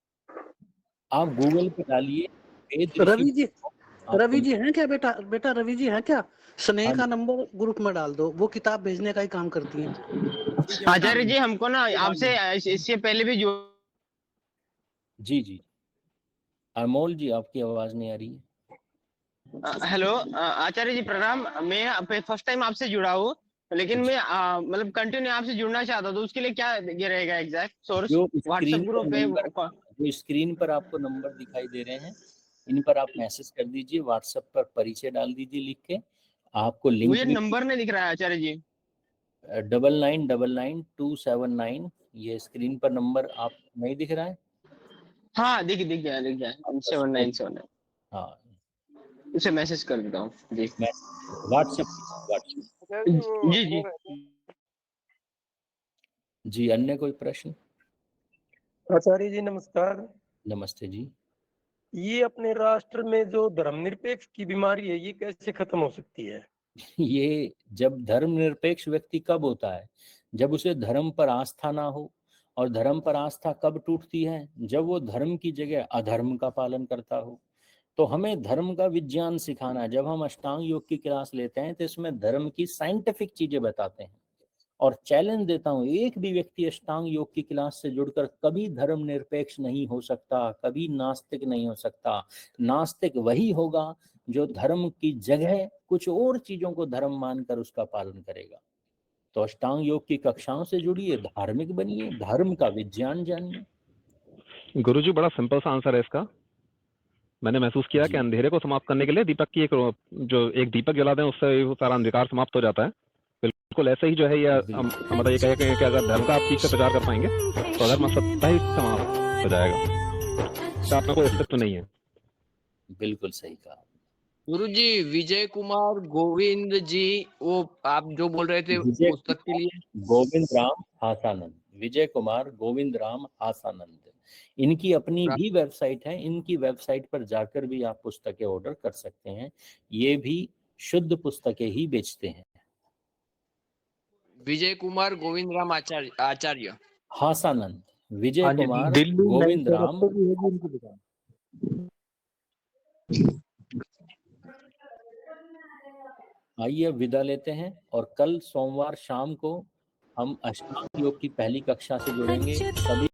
आप गूगल पे डालिए रवि जी हैं क्या? बेटा रवि जी हैं क्या? स्नेह का नंबर ग्रुप में डाल दो, वो किताब भेजने का ही काम करती हैं। आचार्य जी, हमको ना आपसे इससे पहले भी जी अमोल जी आपकी आवाज नहीं आ रही है। हेलो आचार्य जी प्रणाम। मैं फर्स्ट टाइम आपसे जुड़ा हूँ, लेकिन मैं मतलब कंटिन्यू आपसे जुड़ना चाहता हूँ, तो उसके लिए क्या ये रहेगा एग्जैक्ट सोर्स? जो व्हाट्सएप स्क्रीन पर ग्रुप है? नंबर, जो स्क्रीन पर आपको नंबर दिखाई दे रहे हैं, इन पर आप मैसेज कर दीजिए, व्हाट्सएप पर परिचय डाल दीजिए लिख के, आपको लिंक मुझे भी नंबर नहीं दिख रहा है आचार्य जी। 99999279, ये स्क्रीन पर नंबर आप नहीं दिख रहा है? हाँ दिख गया 7979। हाँ उसे मैसेज कर देता हूँ जी। व्हाट्सएप जी जी जी। अन्य कोई प्रश्न? आचार्य जी नमस्कार। नमस्ते जी। ये अपने राष्ट्र में जो धर्मनिरपेक्ष की बीमारी है, ये कैसे खत्म हो सकती है? ये जब धर्मनिरपेक्ष व्यक्ति कब होता है? जब उसे धर्म पर आस्था ना हो। और धर्म पर आस्था कब टूटती है? जब वो धर्म की जगह अधर्म का पालन करता हो। तो हमें धर्म का विज्ञान सिखाना है। जब हम अष्टांग योग की क्लास लेते हैं तो इसमें धर्म की साइंटिफिक चीजें बताते हैं। और चैलेंज देता हूं, एक भी व्यक्ति अष्टांग योग की क्लास से जुड़कर कभी धर्म निरपेक्ष नहीं हो सकता, कभी नास्तिक नहीं हो सकता। नास्तिक वही होगा जो धर्म की जगह कुछ और चीजों को धर्म मानकर उसका पालन करेगा। तो अष्टांग योग की कक्षाओं से जुड़िए, धार्मिक बनिए, धर्म का विज्ञान जानिए। गुरुजी बड़ा सिंपल सा आंसर है इसका। मैंने महसूस किया कि अंधेरे को समाप्त करने के लिए दीपक की एक दीपक जला दें, उससे वो सारा अंधकार समाप्त हो जाता है। बिल्कुल ऐसे ही जो है ये मतलब ये कहें कि अगर धर्म का आप ठीक से प्रचार कर पाएंगे तो अधर्म सत्ता ही समाप्त हो जाएगा, तो आपका कोई अस्तित्व नहीं है। बिल्कुल सही कहा गुरुजी। विजय कुमार गोविंद जी, वो आप जो बोल रहे थे पुस्तक के लिए? गोविंद राम हासानंद, विजय कुमार गोविंद राम हासानंद, इनकी अपनी भी वेबसाइट है। इनकी वेबसाइट पर जाकर भी आप पुस्तकें ऑर्डर कर सकते हैं। ये भी शुद्ध पुस्तकें ही बेचते हैं। विजय कुमार गोविंद राम आचार्य हासानंद, विजय कुमार गोविंद राम। आइए विदा लेते हैं, और कल सोमवार शाम को हम अष्टांग योग की पहली कक्षा से जुड़ेंगे। सभी